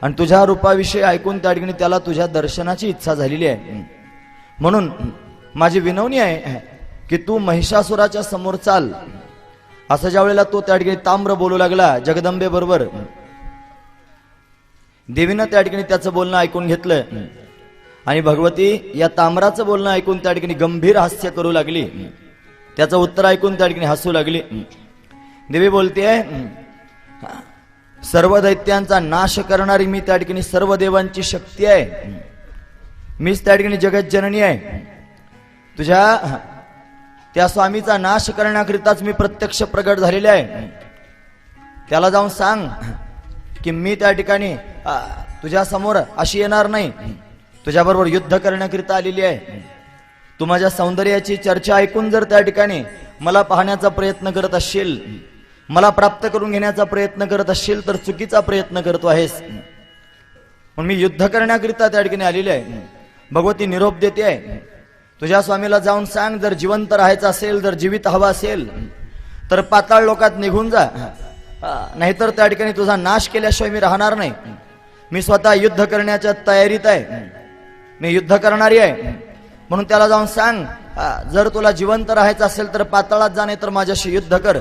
आणि तुझ्या रूपाविषयी ऐकून त्या ठिकाणी त्याला तुझ्या दर्शनाची इच्छा झालेली आहे. म्हणून माझी विनवणी आहे की तू महिषासुराच्या समोर चाल. असं ज्या वेळेला तो त्या ठिकाणी ताम्र बोलू लागला जगदंबे बरोबर, देवीनं त्या ठिकाणी त्याचं बोलणं ऐकून घेतलं आणि भगवती या ताम्राचं बोलणं ऐकून त्या ठिकाणी गंभीर हास्य करू लागली. त्याचं उत्तर ऐकून त्या ठिकाणी हसू लागली. देवी बोलतेय, सर्व दैत्यांचा नाश करणारी मी त्या ठिकाणी सर्व देवांची शक्ती आहे. मीच त्या ठिकाणी जगत जननी आहे. तुझ्या त्या स्वामीचा नाश करण्याकरिताच मी प्रत्यक्ष प्रगट झालेले आहे. त्याला जाऊन सांग की मी त्या ठिकाणी तुझ्या समोर अशी येणार नाही, तुझ्याबरोबर युद्ध करण्याकरिता आलेली आहे. तू माझ्या सौंदर्याची चर्चा ऐकून जर त्या ठिकाणी मला पाहण्याचा प्रयत्न करत असशील, मला प्राप्त करून घेण्याचा प्रयत्न करत असशील तर चुकीचा प्रयत्न करतो आहेस. पण मी युद्ध करण्याकरिता त्या ठिकाणी आलेली आहे. भगवती निरोप देते आहे, तुझ्या स्वामीला जाऊन सांग, जर जिवंत राहायचं असेल, जर जीवित हवा असेल तर पाताळ लोकात निघून जा, नाहीतर त्या ठिकाणी तुझा नाश केल्याशिवाय मी राहणार नाही. मी स्वतः युद्ध करण्याच्या तयारीत आहे, मी युद्ध करणारी आहे. म्हणून त्याला जाऊन सांग, जर तुला जिवंत राहायचं असेल तर पाताळात जा, नाही तर माझ्याशी युद्ध कर.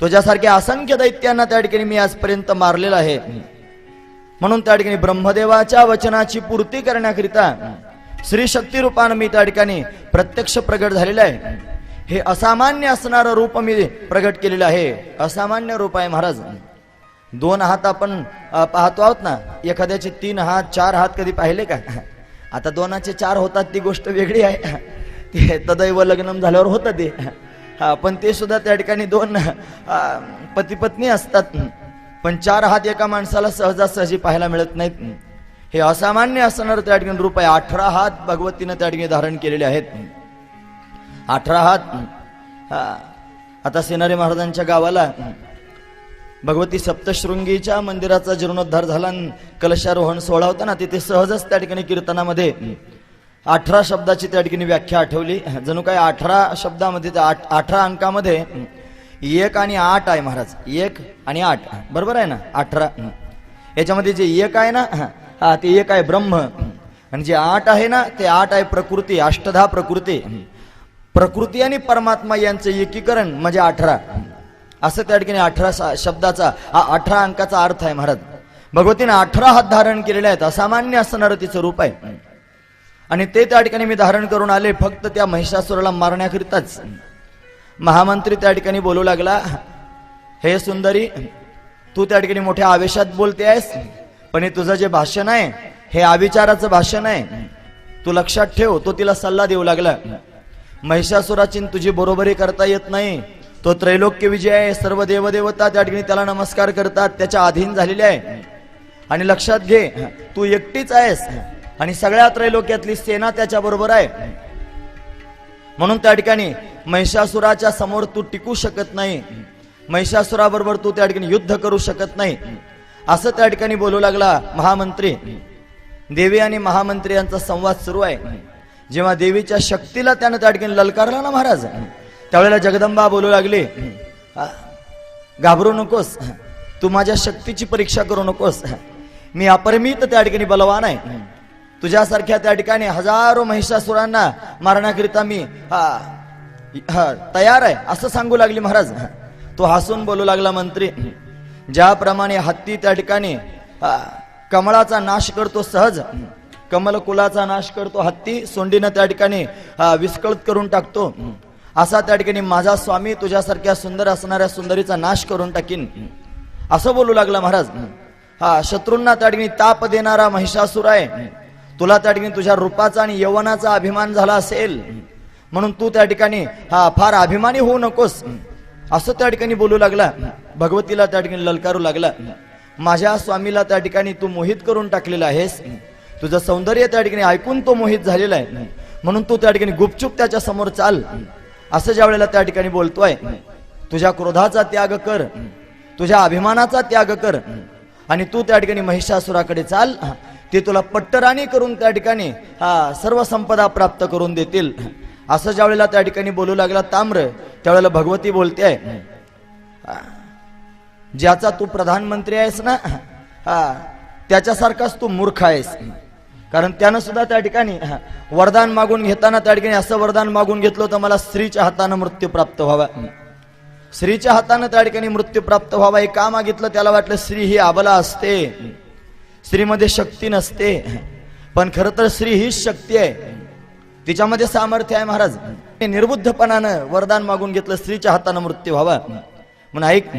तुझ्यासारख्या असंख्य दैत्यांना त्या ठिकाणी मी आजपर्यंत मारलेलं आहे. म्हणून त्या ठिकाणी ब्रह्मदेवाच्या वचनाची पूर्ती करण्याकरिता श्री शक्ती रूपानं मी त्या ठिकाणी प्रत्यक्ष प्रगट झालेलं आहे. हे असामान्य असणारं रूप मी प्रगट केलेलं आहे. असामान्य रूप आहे महाराज. 2 हात आपण पाहतो आहोत ना. एखाद्याचे 3 हात 4 हात कधी पाहिले का? आता 2चे 4 होतात ती गोष्ट वेगळी आहे. ते तदैव लग्नम झाल्यावर होतं ते. पण ते सुद्धा त्या ठिकाणी 2 पती पत्नी असतात. पण 4 हात एका माणसाला सहजासहजी पाहायला मिळत नाहीत. हे असामान्य असणारं त्या ठिकाणी रूप आहे. 18 हात भगवतीनं त्या ठिकाणी धारण केलेले आहेत. 18 हात. आता सेनारे महाराजांच्या गावाला भगवती सप्तशृंगीच्या मंदिराचा जीर्णोद्धार झाला. कलशारोहण सोहळा होता ना, तिथे सहजच त्या ठिकाणी कीर्तनामध्ये 18 शब्दाची त्या ठिकाणी व्याख्या आठवली. जणू काय 18 शब्दामध्ये 18 अंकामध्ये 1 आणि 8 आहे महाराज. 1 आणि 8 बरोबर आहे ना. 18 याच्यामध्ये जे 1 आहे ना, ते 1 आहे ब्रह्म, आणि जे 8 आहे ना ते 8 आहे प्रकृती. अष्टधा प्रकृती. प्रकृती आणि परमात्मा यांचं एकीकरण म्हणजे 18. असं त्या ठिकाणी 18 शब्दाचा 18 अंकाचा अर्थ आहे महाराज. भगवतीने 18 हात धारण केलेले आहेत. असामान्य असणारं तिचं रूप आहे. आणि ते त्या ठिकाणी मी धारण करून आले फक्त त्या महिषासुराला मारण्याकरिताच. महामंत्री त्या ठिकाणी बोलू लागला, हे सुंदरी, तू त्या ठिकाणी मोठ्या आवेशात बोलते आहेस, पण हे तुझं जे भाषण आहे हे अविचाराचं भाषण आहे. तू लक्षात ठेव. तो तिला सल्ला देऊ लागला, महिषासुराची तुझी बरोबरी करता येत नाही. तो त्रैलोक्य विजय आहे. सर्व देवदेवता त्या ठिकाणी त्याला नमस्कार करतात, त्याच्या अधीन झालेले आहे. आणि लक्षात घे, तू एकटीच आहेस आणि सगळ्या त्रैलोक्यातली सेना त्याच्या बरोबर आहे. म्हणून त्या ठिकाणी महिषासुराच्या समोर तू टिकू शकत नाही. महिषासुराबरोबर तू त्या ठिकाणी युद्ध करू शकत नाही. असं त्या ठिकाणी बोलू लागला महामंत्री. देवी आणि महामंत्री यांचा संवाद सुरू आहे. जेव्हा देवीच्या शक्तीला त्यानं त्या ठिकाणी ललकारला ना महाराज, त्यावेळेला जगदंबा बोलू लागली, घाबरू नकोस, तू माझ्या शक्तीची परीक्षा करू नकोस. मी अपरिमित त्या ठिकाणी बलवान आहे. तुझ्यासारख्या त्या ठिकाणी हजारो महिषासुरांना मारण्याकरिता मी तयार आहे, असं सांगू लागली महाराज. तो हसून बोलू लागला, मंत्री, ज्याप्रमाणे हत्ती त्या ठिकाणी कमळाचा नाश करतो, सहज कमल कुलाचा नाश करतो हत्ती, सोंडीनं त्या ठिकाणी विस्कळीत करून टाकतो, असा त्या ठिकाणी माझा स्वामी तुझ्यासारख्या सुंदर असणाऱ्या सुंदरीचा नाश करून टाकीन, असं बोलू लागला महाराज. शत्रूंना त्या ठिकाणी ताप देणारा महिषासुर आहे. तुला त्या ठिकाणी तुझ्या रूपाचा आणि यौवनाचा अभिमान झाला असेल, म्हणून तू त्या ठिकाणी फार अभिमानी होऊ नकोस, असं त्या ठिकाणी बोलू लागला. भगवतीला त्या ठिकाणी ललकारू लागला, माझ्या स्वामीला त्या ठिकाणी तू मोहित करून टाकलेला आहेस. तुझं सौंदर्य त्या ठिकाणी ऐकून तो मोहित झालेला आहे, म्हणून तू त्या ठिकाणी गुपचूप त्याच्या समोर चाल, असं ज्या वेळेला त्या ठिकाणी बोलतोय. तुझ्या क्रोधाचा त्याग कर, तुझ्या अभिमानाचा त्याग कर, आणि तू त्या ठिकाणी महिषासुराकडे चाल. ते तुला पट्टराणी करून त्या ठिकाणी सर्व संपदा प्राप्त करून देतील, असं ज्या वेळेला त्या ठिकाणी बोलू लागला ताम्र. त्यावेळेला भगवती बोलते आहे, ज्याचा तू प्रधानमंत्री आहेस ना, त्याच्यासारखाच तू मूर्ख आहेस. कारण त्यानं सुद्धा त्या ठिकाणी वरदान मागून घेताना त्या ठिकाणी असं वरदान मागून घेतलं तर मला स्त्रीच्या हातानं मृत्यू प्राप्त व्हावा. स्त्रीच्या हातानं त्या ठिकाणी मृत्यू प्राप्त व्हावा हे का मागितलं? त्याला वाटलं स्त्री ही अबला असते, स्त्रीमध्ये शक्ती नसते, पण खरं तर स्त्री हीच शक्ती आहे, तिच्यामध्ये सामर्थ्य आहे महाराज. निर्बुद्धपणानं वरदान मागून घेतलं स्त्रीच्या हातानं मृत्यू व्हावा. म्हणून ऐक,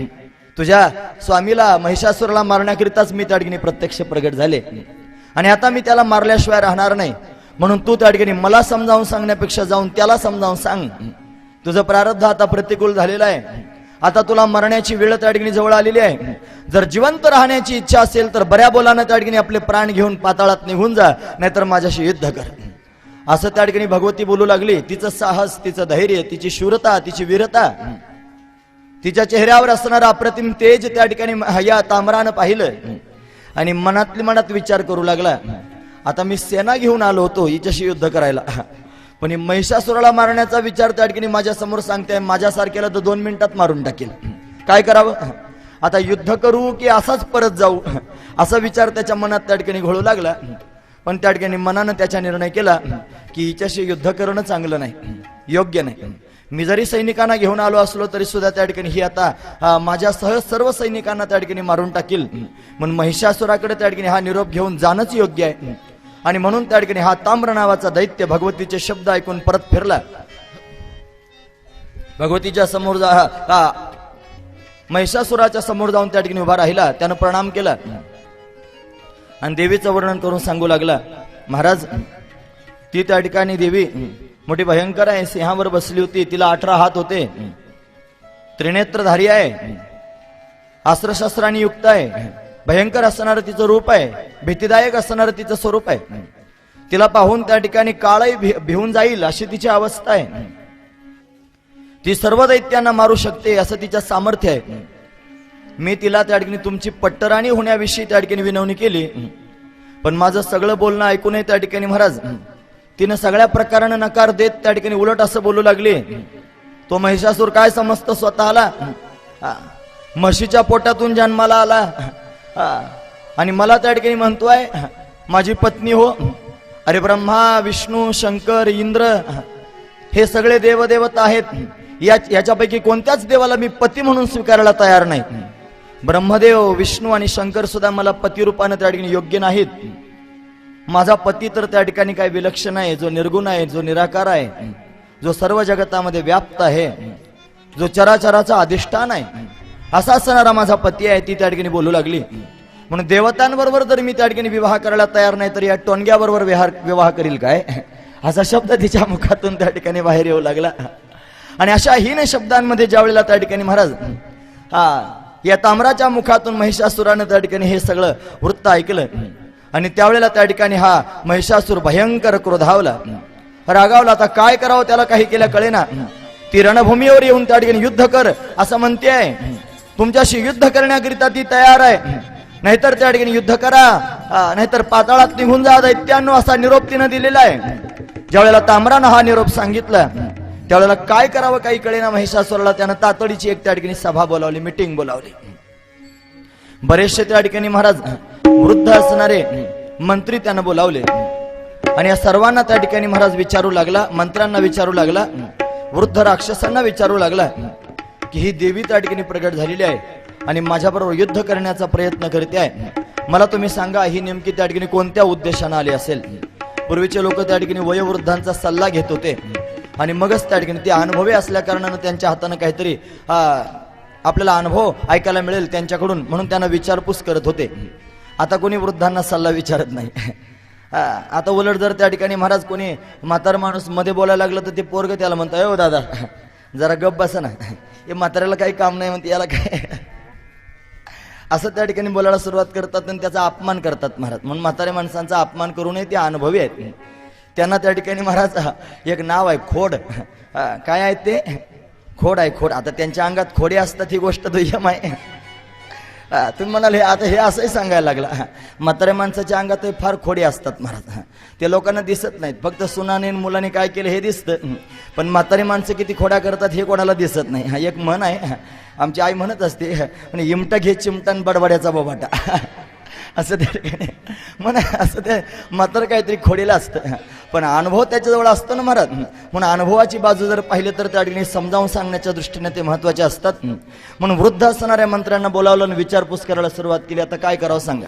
तुझ्या स्वामीला महिषासुराला मारण्याकरिताच मी त्या ठिकाणी प्रत्यक्ष प्रगट झाले, आणि आता मी त्याला मारल्याशिवाय राहणार नाही. म्हणून तू त्या ठिकाणी मला समजावून सांगण्यापेक्षा जाऊन त्याला समजावून सांग. तुझं प्रारब्ध आता प्रतिकूल झालेलं आहे, आता तुला मरण्याची वेळ त्या ठिकाणी जवळ आलेली आहे. जर जिवंत राहण्याची इच्छा असेल तर बऱ्या बोलानं त्या ठिकाणी आपले प्राण घेऊन पाताळात निघून जा, नाहीतर माझ्याशी युद्ध कर, असं त्या ठिकाणी भगवती बोलू लागली. तिचं साहस, तिचं धैर्य, तिची शूरता, तिची वीरता, तिच्या चेहऱ्यावर असणारा अप्रतिम तेज त्या ठिकाणी या ताम्रानं पाहिलं, आणि मनातली मनात विचार करू लागला, आता मी सेना घेऊन आलो होतो हिच्याशी युद्ध करायला, पण महिषासुराला मारण्याचा विचार त्या ठिकाणी माझ्या समोर सांगते, माझ्यासारख्याला तर 2 मिनिटात मारून टाकेल, काय करावं? आता युद्ध करू की असाच परत जाऊ, असा विचार त्याच्या मनात त्या ठिकाणी घोळू लागला. पण त्या ठिकाणी मनानं त्याचा निर्णय केला की हिच्याशी युद्ध करणं चांगलं नाही, योग्य नाही. मी जरी सैनिकांना घेऊन आलो असलो तरी सुद्धा त्या ठिकाणी ही आता माझ्यासह सर्व सैनिकांना त्या ठिकाणी मारून टाकील, म्हणून महिषासुराकडे त्या ठिकाणी हा निरोप घेऊन जाणंच योग्य आहे. आणि म्हणून त्या ठिकाणी हा ताम्र नावाचा दैत्य भगवतीचे शब्द ऐकून परत फिरला. भगवतीच्या समोर महिषासुराच्या समोर जाऊन त्या ठिकाणी उभा राहिला. त्यानं प्रणाम केला आणि देवीचं वर्णन करून सांगू लागला, महाराज ती त्या ठिकाणी देवी मोठी भयंकर आहे, सिंहावर बसली होती, तिला 18 हात होते, त्रिनेत्रधारी आहे, अस्त्रशस्त्रांनी युक्त आहे, भयंकर असणारं तिचं रूप आहे, भीतीदायक असणारं तिचं स्वरूप आहे. तिला पाहून त्या ठिकाणी काळही भिवून जाईल अशी तिची अवस्था आहे. ती सर्व दैत्यांना मारू शकते असं तिचं सामर्थ्य आहे. मी तिला त्या ठिकाणी तुमची पट्टराणी होण्याविषयी त्या ठिकाणी विनवणी केली, पण माझं सगळं बोलणं ऐकूनही त्या ठिकाणी महाराज तिनं सगळ्या प्रकारानं नकार देत त्या ठिकाणी उलट असं बोलू लागली, तो महिषासूर काय समजतो स्वतःला, म्हशीच्या पोटातून जन्माला आला आणि मला त्या ठिकाणी म्हणतोय माझी पत्नी हो. अरे ब्रह्मा विष्णू शंकर इंद्र हे सगळे देवदेवता आहेत, याच्यापैकी कोणत्याच देवाला मी पती म्हणून स्वीकारायला तयार नाही. ब्रह्मदेव विष्णू आणि शंकर सुद्धा मला पती रूपाने त्या ठिकाणी योग्य नाहीत. माझा पती तर त्या ठिकाणी काय विलक्षण आहे, जो निर्गुण आहे, जो निराकार आहे, जो सर्व जगतामध्ये व्याप्त आहे, जो चराचराचा अधिष्ठान आहे, असा असणारा माझा पती आहे. ती त्या ठिकाणी बोलू लागली, म्हणून देवतांबरोबर जर मी त्या ठिकाणी विवाह करायला तयार नाही तर या टोनग्याबरोबर विवाह करील काय, असा शब्द तिच्या मुखातून त्या ठिकाणी बाहेर येऊ लागला. आणि अशा हीन शब्दांमध्ये ज्यावेळेला त्या ठिकाणी महाराज या ताम्राच्या मुखातून महिषासुरानं त्या ठिकाणी हे सगळं वृत्त ऐकलं आणि त्यावेळेला त्या ठिकाणी हा महिषासूर भयंकर क्रोधावला, रागावला. आता काय करावं त्याला काही केल्या कळेना. ती रणभूमीवर येऊन त्या ठिकाणी युद्ध कर असं म्हणते आहे. तुमच्याशी युद्ध करण्याकरिता ती तयार आहे, नाहीतर त्या ठिकाणी युद्ध करा, नाहीतर पाताळात निघून जा दैत्यांनो, असा निरोप तिनं दिलेला आहे. ज्यावेळेला ताम्रानं हा निरोप सांगितला त्यावेळेला काय करावं काही कळेना महिषासुराला. त्यानं तातडीची एक त्या ठिकाणी सभा बोलावली, मिटिंग बोलावली. बरेचसे त्या ठिकाणी महाराज वृद्ध असणारे मंत्री त्यानं बोलावले आणि या सर्वांना त्या ठिकाणी महाराज विचारू लागला, मंत्र्यांना विचारू लागला, वृद्ध राक्षसांना विचारू लागला की ही देवी त्या ठिकाणी प्रगट झालेली आहे आणि माझ्याबरोबर युद्ध करण्याचा प्रयत्न करते आहे. मला तुम्ही सांगा ही नेमकी त्या ठिकाणी कोणत्या उद्देशाने आली असेल. पूर्वीचे लोक त्या ठिकाणी वयोवृद्धांचा सल्ला घेत होते आणि मगच त्या ठिकाणी ते अनुभवी असल्या कारणानं त्यांच्या हातानं काहीतरी आपल्याला अनुभव ऐकायला मिळेल त्यांच्याकडून, म्हणून त्यांना विचारपूस करत होते. आता कोणी वृद्धांना सल्ला विचारत नाही. आता उलट जर त्या ठिकाणी महाराज कोणी म्हातार माणूस मध्ये बोलायला लागलं तर ते पोरग त्याला म्हणतं, हो दादा जरा गप बसा ना, हे म्हाताऱ्याला काही काम नाही म्हणते, याला काय असं त्या ठिकाणी बोलायला सुरुवात करतात आणि त्याचा अपमान करतात महाराज. म्हणून म्हाताऱ्या माणसांचा अपमान करू नये, ते अनुभवी आहेत. त्यांना त्या ठिकाणी महाराज एक नाव आहे खोड. काय आहे ते? खोड आहे, खोड. आता त्यांच्या अंगात खोडे असतात ही गोष्ट दुय्यम आहे. तुम्ही म्हणाले आता हे असंही सांगायला लागला, म्हाताऱ्या माणसाच्या अंगात फार खोडे असतात महाराज. ते लोकांना दिसत नाहीत, फक्त सुनाने मुलाने काय केलं हे दिसतं, पण म्हातारी माणसं किती खोड्या करतात हे कोणाला दिसत नाही. हा एक म्हण आहे, आमची आई म्हणत असते, म्हणजे इमटा घे चिमटान बडबड्याचा बोबाटा असं त्या ठिकाणी म्हण. असं ते म्हातारं काहीतरी खोडीला असतं, पण अनुभव त्याच्याजवळ असतो ना महाराज. म्हणून अनुभवाची बाजू जर पाहिलं तर त्या ठिकाणी समजावून सांगण्याच्या दृष्टीने ते महत्वाचे असतात. म्हणून वृद्ध असणाऱ्या मंत्र्यांना बोलावलं आणि विचारपूस करायला सुरुवात केली. आता काय करावं सांगा.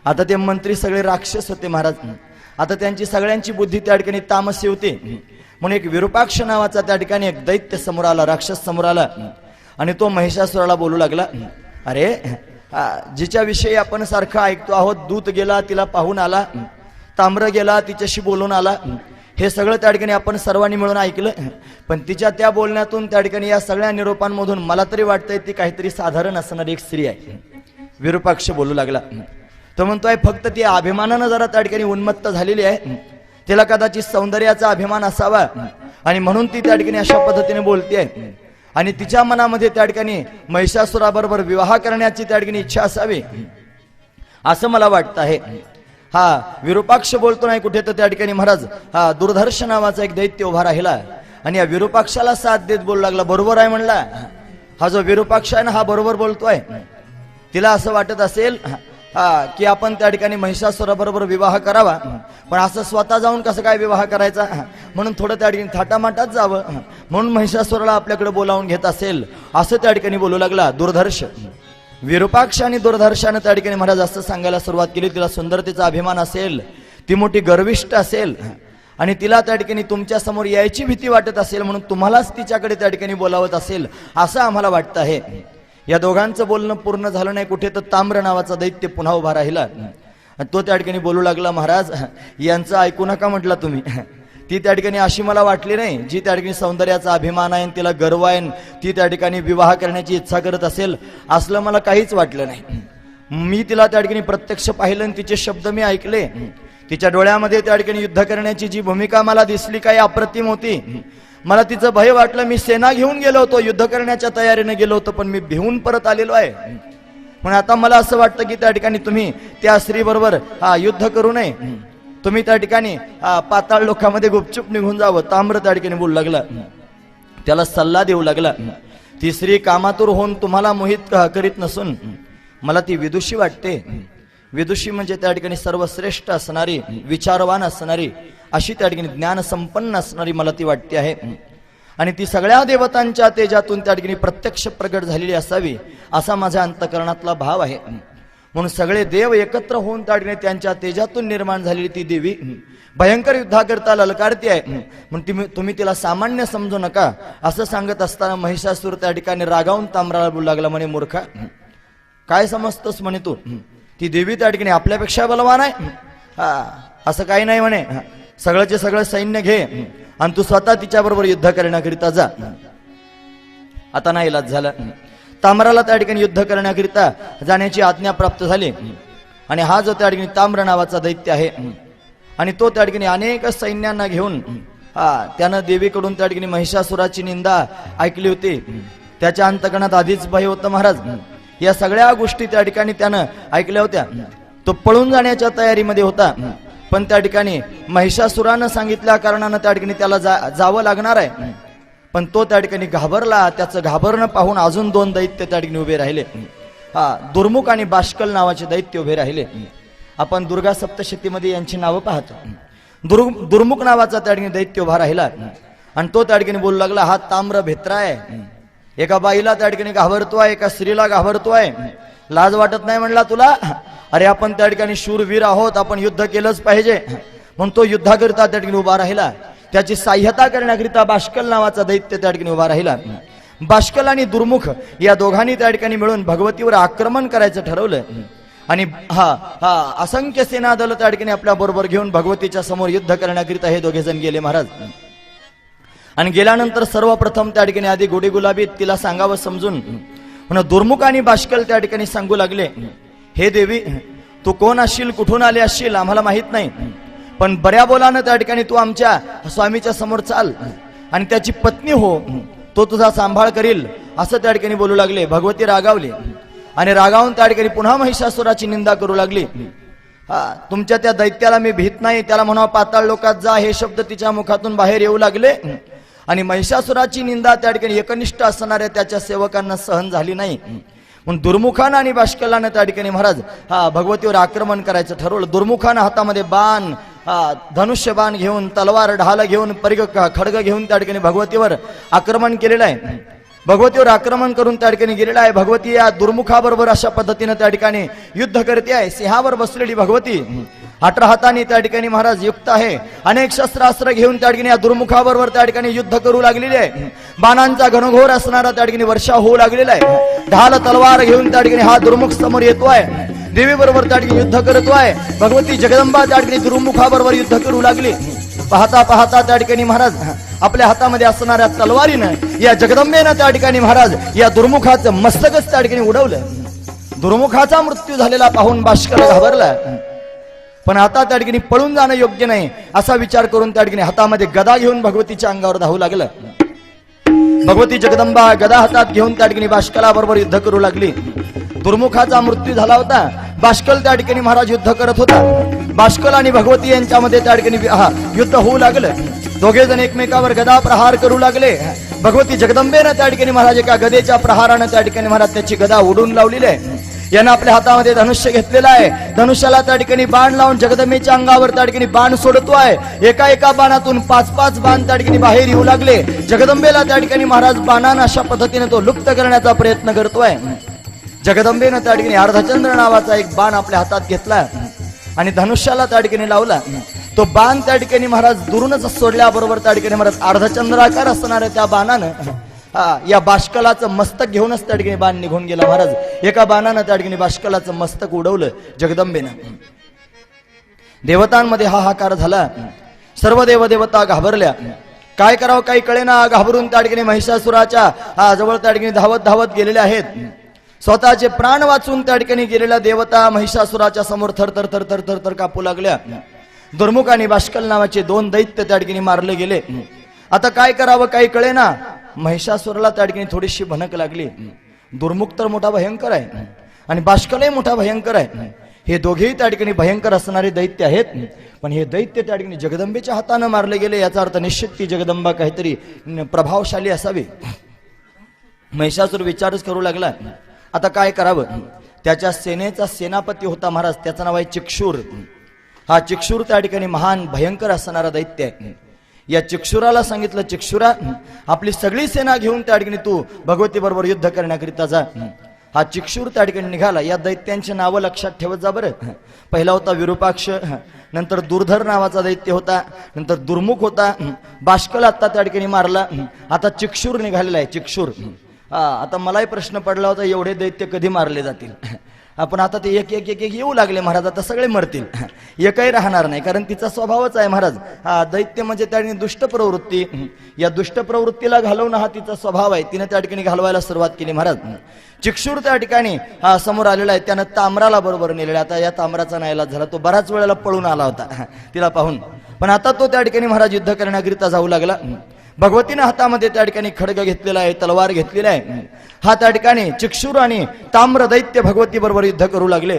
आता ते मंत्री सगळे राक्षस होते महाराज. आता त्यांची सगळ्यांची बुद्धी त्या ठिकाणी तामसी होती. म्हणून एक विरूपाक्ष नावाचा त्या ठिकाणी एक दैत्य समोर आला, राक्षस समोर आला आणि तो महिषासुराला बोलू लागला, अरे जिच्या विषयी आपण सारखं ऐकतो आहोत, दूत गेला तिला पाहून आला, ताम्र गेला तिच्याशी बोलून आला, हे सगळं त्या ठिकाणी आपण सर्वांनी मिळून ऐकलं, पण तिच्या त्या बोलण्यातून त्या ठिकाणी या सगळ्या निरोपांमधून मला तरी वाटतंय ती काहीतरी साधारण असणारी एक स्त्री आहे. विरूपाक्ष बोलू लागला. तो म्हणतोय फक्त ती अभिमानानं जरा त्या ठिकाणी उन्मत्त झालेली आहे, तिला कदाचित सौंदर्याचा अभिमान असावा आणि म्हणून ती त्या ठिकाणी अशा पद्धतीने बोलते आणि तिच्या मनामध्ये त्या ठिकाणी महिषासुराबरोबर विवाह करण्याची त्या ठिकाणी इच्छा असावी असं मला वाटतं आहे. हा विरूपाक्ष बोलतो नाही कुठे तर त्या ठिकाणी महाराज हा दुर्धर्ष नावाचा एक दैत्य उभा राहिला आणि या विरूपाक्षाला साथ देत बोलू लागला. बरोबर आहे म्हणला, हा जो विरूपाक्ष आहे ना हा बरोबर बोलतोय. तिला असं वाटत असेल की आपण त्या ठिकाणी महिषासुराबरोबर विवाह करावा, पण असं स्वतः जाऊन कसं काय विवाह करायचा, म्हणून थोडं त्या ठिकाणी थाटामाटात जावं, म्हणून महिषासुराला आपल्याकडे बोलावून घेत असेल असं त्या ठिकाणी बोलू लागला दुर्धर्ष. विरूपाक्ष आणि दुर्धर्षानं त्या ठिकाणी महाराज असं सांगायला सुरुवात केली, तिला सुंदरतेचा अभिमान असेल, ती मोठी गर्विष्ठ असेल आणि तिला त्या ठिकाणी तुमच्या समोर यायची भीती वाटत असेल, म्हणून तुम्हालाच तिच्याकडे त्या ठिकाणी बोलावत असेल असं आम्हाला वाटतं आहे. या दोघांचं बोलणं पूर्ण झालं नाही, कुठे तर ताम्र नावाचा दैत्य पुन्हा उभा राहिला. तो त्या ठिकाणी बोलू लागला, महाराज यांचं ऐकू नका म्हटलं तुम्ही. ती त्या ठिकाणी अशी मला वाटली नाही, जी त्या ठिकाणी सौंदर्याचा अभिमान आहे, तिला गर्व आहे, ती त्या ठिकाणी विवाह करण्याची इच्छा करत असेल असलं मला काहीच वाटलं नाही. मी तिला त्या ठिकाणी प्रत्यक्ष पाहिलं आणि तिचे शब्द मी ऐकले. तिच्या डोळ्यामध्ये त्या ठिकाणी युद्ध करण्याची जी भूमिका मला दिसली काही अप्रतिम होती. मला तिचं भय वाटलं. मी सेना घेऊन गेलो होतो, युद्ध करण्याच्या तयारीने गेलो होतो, पण मी भिवून परत आलेलो आहे. पण आता मला असं वाटतं की त्या ठिकाणी तुम्ही त्या स्त्री बरोबर युद्ध करू नये, तुम्ही त्या ठिकाणी पाताळ लोकांमध्ये गुपचूप निघून जावं. ताम्र त्या ठिकाणी बोलू लागला, त्याला सल्ला देऊ लागला. ती स्त्री कामातूर होऊन तुम्हाला मोहित करीत नसून मला ती विदुषी वाटते. विदुषी म्हणजे त्या ठिकाणी सर्वश्रेष्ठ असणारी, विचारवान असणारी, अशी त्या ठिकाणी ज्ञान संपन्न असणारी मला ती वाटते आहे. आणि ती सगळ्या देवतांच्या तेजातून त्या ठिकाणी प्रत्यक्ष प्रगट झालेली असावी असा माझ्या अंतकरणातला भाव आहे. म्हणून सगळे देव एकत्र होऊन त्या ठिकाणी त्यांच्या तेजातून निर्माण झालेली ती देवी भयंकर युद्धाकरता ललकारती आहे. म्हणून तुम्ही तिला सामान्य समजू नका असं सांगत असताना महिषासूर त्या ठिकाणी रागावून ताम्राला बोलू लागला, म्हणे मूर्खा काय समजतोस म्हणे तू, ती देवी त्या ठिकाणी आपल्यापेक्षा बलवान आहे. असं काही नाही म्हणे, सगळंचे सगळं सैन्य घे आणि तू स्वतः तिच्याबरोबर युद्ध करण्याकरिता जा. आता नाही इलाज झाला. ताम्राला त्या ठिकाणी युद्ध करण्याकरिता जाण्याची आज्ञा प्राप्त झाली. आणि हा जो त्या ठिकाणी ताम्र नावाचा दैत्य आहे आणि तो त्या ठिकाणी अनेक सैन्यांना घेऊन त्यानं देवीकडून त्या ठिकाणी महिषासुराची निंदा ऐकली होती. त्याच्या अंतकरणात आधीच भय होतं महाराज. या सगळ्या गोष्टी त्या ठिकाणी त्यानं ऐकल्या होत्या. तो पळून जाण्याच्या तयारीमध्ये होता, पण त्या ठिकाणी महिषासुरानं सांगितल्या कारणानं त्या ठिकाणी त्याला जावं लागणार आहे. पण तो त्या ठिकाणी घाबरला. त्याचं घाबरणं पाहून अजून दोन दैत्य त्या ठिकाणी उभे राहिले. दुर्मुख आणि बाष्कल नावाचे दैत्य उभे राहिले. आपण दुर्गा सप्तशतीमध्ये यांची नावं पाहतो. दुर्मुख नावाचा त्या ठिकाणी दैत्य उभा राहिला आणि तो त्या ठिकाणी बोलू लागला, हा ताम्र भेत्रा आहे. एका बाईला त्या ठिकाणी घाबरतोय, एका स्त्रीला घाबरतोय. लाज वाटत नाही म्हणला तुला? अरे आपण त्या ठिकाणी शूरवीर आहोत, आपण युद्ध केलंच पाहिजे. म्हणून तो युद्धाकरिता त्या ठिकाणी उभा राहिला. त्याची सहाय्यता करण्याकरिता बाष्कल नावाचा दैत्य त्या ठिकाणी उभा राहिला. बाष्कल आणि दुर्मुख या दोघांनी त्या ठिकाणी मिळून भगवतीवर आक्रमण करायचं ठरवलं. आणि असंख्य सेना दल त्या ठिकाणी आपल्या बरोबर घेऊन भगवतीच्या समोर युद्ध करण्याकरिता हे दोघे जण गेले महाराज. आणि गेल्यानंतर सर्वप्रथम त्या ठिकाणी आधी गोडी गुलाबी तिला सांगावं समजून म्हणून दुर्मुख आणि बाष्कल त्या ठिकाणी सांगू लागले, हे देवी तू कोण असशील, कुठून आले असशील आम्हाला माहित नाही, पण बऱ्या बोलानं त्या ठिकाणी तू आमच्या स्वामीच्या समोर चाल आणि त्याची पत्नी हो, तो तुझा सांभाळ करील असं त्या ठिकाणी बोलू लागले. भगवती रागावली आणि रागावून त्या ठिकाणी पुन्हा महिषासुराची निंदा करू लागली. तुमच्या त्या दैत्याला मी भीत नाही, त्याला म्हणावं पाताळ लोकात जा, हे शब्द तिच्या मुखातून बाहेर येऊ लागले. आणि महिषासुराची निंदा त्या ठिकाणी एकनिष्ठ असणाऱ्या त्याच्या सेवकांना सहन झाली नाही. म्हणून दुर्मुखानं आणि बाष्कलानं त्या ठिकाणी महाराज भगवतीवर आक्रमण करायचं ठरवलं. दुर्मुखानं हातामध्ये बाण, धनुष्य बाण घेऊन, तलवार ढाल घेऊन, परिघ खडग घेऊन त्या ठिकाणी भगवतीवर आक्रमण केलेलं आहे. भगवतीवर आक्रमण करून त्या ठिकाणी गेलेला आहे. भगवती या दुर्मुखाबरोबर अशा पद्धतीने त्या ठिकाणी युद्ध करते आहे. सिंहावर बसलेली भगवती 18 हातांनी त्या ठिकाणी महाराज युक्त आहे. अनेक शस्त्रास्त्र घेऊन त्या ठिकाणी या दुर्मुखाबरोबर त्या ठिकाणी युद्ध करू लागलेली आहे. बाणांचा घनघोर असणारा त्या ठिकाणी वर्षा होऊ लागलेला आहे. ढाल तलवार घेऊन त्या ठिकाणी हा दुर्मुख समोर येतोय. देवी बरोबर त्या ठिकाणी युद्ध करतोय. भगवती जगदंबा त्या ठिकाणी दुर्मुखाबरोबर युद्ध करू लागली. पाहता पाहता त्या ठिकाणी महाराज आपल्या हातामध्ये असणाऱ्या तलवारीनं या जगदंबेनं त्या ठिकाणी महाराज या दुर्मुखाचं मस्तकच त्या ठिकाणी उडवलं. दुर्मुखाचा मृत्यू झालेला पाहून बाष्कल घाबरला. पण आता त्या ठिकाणी पळून जाणं योग्य नाही असा विचार करून त्या ठिकाणी हातामध्ये गदा घेऊन भगवतीच्या अंगावर धावू लागलं. भगवती जगदंबा गदा हातात घेऊन त्या ठिकाणी बाष्कलाबरोबर युद्ध करू लागली. दुर्मुखाचा मृत्यू झाला होता. बाष्कल त्या ठिकाणी महाराज युद्ध करत होता. बाष्कल आणि भगवती यांच्यामध्ये त्या ठिकाणी युद्ध होऊ लागलं. दोघे जण एकमेकावर गदा प्रहार करू लागले. भगवती जगदंबेनं त्या ठिकाणी महाराज एका गदेच्या प्रहारानं त्या ठिकाणी महाराज त्याची गदा उडून लावलेली आहे. यानं आपल्या हातामध्ये धनुष्य घेतलेला आहे. धनुष्याला त्या ठिकाणी बाण लावून जगदंबेच्या अंगावर त्या ठिकाणी बाण सोडतोय. एका एका बाणातून 5-5 बाण त्या ठिकाणी बाहेर येऊ लागले. जगदंबेला त्या ठिकाणी महाराज बाणानं अशा पद्धतीने तो लुप्त करण्याचा प्रयत्न करतोय. जगदंबेनं त्या ठिकाणी अर्धचंद्र नावाचा एक बाण आपल्या हातात घेतला आणि धनुष्याला त्या ठिकाणी लावला. तो बाण त्या ठिकाणी महाराज दुरूनच सोडल्याबरोबर त्या ठिकाणी महाराज अर्धचंद्राकार असणाऱ्या त्या बाणानं या बाष्कलाचं मस्तक घेऊनच त्या ठिकाणी बाण निघून गेला. महाराज एका बाणानं त्या ठिकाणी बाष्कलाचं मस्तक उडवलं जगदंबेनं. देवतांमध्ये हाहाकार झाला. सर्व देवदेवता घाबरल्या. काय करावं काही कळेना. घाबरून त्या ठिकाणी महिषासुराच्या जवळ त्या ठिकाणी धावत धावत गेलेले आहेत. स्वतःचे प्राण वाचून त्या ठिकाणी गेलेल्या देवता महिषासुराच्या समोर थरथर थरथर थरथर कापू लागल्या. दुर्मुख आणि बाष्कल नावाचे 2 दैत्य त्या ठिकाणी मारले गेले. आता काय करावं काही कळेना. महिषासुराला त्या ठिकाणी थोडीशी भनक लागली. दुर्मुख तर मोठा भयंकर आहे आणि बाष्कलही मोठा भयंकर आहे. हे दोघेही त्या ठिकाणी भयंकर असणारे दैत्य आहेत. पण हे दैत्य त्या ठिकाणी जगदंबेच्या हाताने मारले गेले. याचा अर्थ निश्चित ती जगदंबा काहीतरी प्रभावशाली असावी. महिषासुर विचारच करू लागला. आता काय करावं. त्याच्या सेनेचा सेनापती होता महाराज. त्याचं नाव आहे चिक्षुर. हा चिक्षुर त्या ठिकाणी महान भयंकर असणारा दैत्य आहे. या चिक्षुराला सांगितलं, चिक्षुरा आपली सगळी सेना घेऊन त्या ठिकाणी तू भगवती बरोबर युद्ध करण्याकरिता जा. हा चिक्षुर त्या ठिकाणी निघाला. या दैत्यांची नावं लक्षात ठेवत जा बरं. पहिला होता विरूपाक्ष, नंतर दुर्धर नावाचा दैत्य होता, नंतर दुर्मुख होता, बाष्कल आता त्या ठिकाणी मारला. आता चिक्षुर निघालेला आहे. चिक्षुर आता मलाही प्रश्न पडला होता एवढे दैत्य कधी मारले जातील. आपण आता ते एक एक एक एक येऊ लागले महाराज. आता सगळे मरतील, एकही राहणार नाही. कारण तिचा स्वभावच आहे महाराज. दैत्य म्हणजे त्या ठिकाणी दुष्ट प्रवृत्ती. या दुष्ट प्रवृत्तीला घालवणं हा तिचा स्वभाव आहे. तिने त्या ठिकाणी घालवायला सुरुवात केली महाराज. चिक्षुर त्या ठिकाणी समोर आलेला आहे. त्यानं ताम्राला बरोबर नेलेला. आता या ताम्राचा नाईलाज झाला. तो बराच वेळेला पळून आला होता तिला पाहून. पण आता तो त्या ठिकाणी महाराज युद्ध करण्याकरिता जाऊ लागला. भगवतीने हातामध्ये त्या ठिकाणी खड्ग घेतलेला आहे, तलवार घेतलेला आहे. हा त्या ठिकाणी चिक्षुर आणि ताम्र दैत्य भगवती बरोबर युद्ध करू लागले.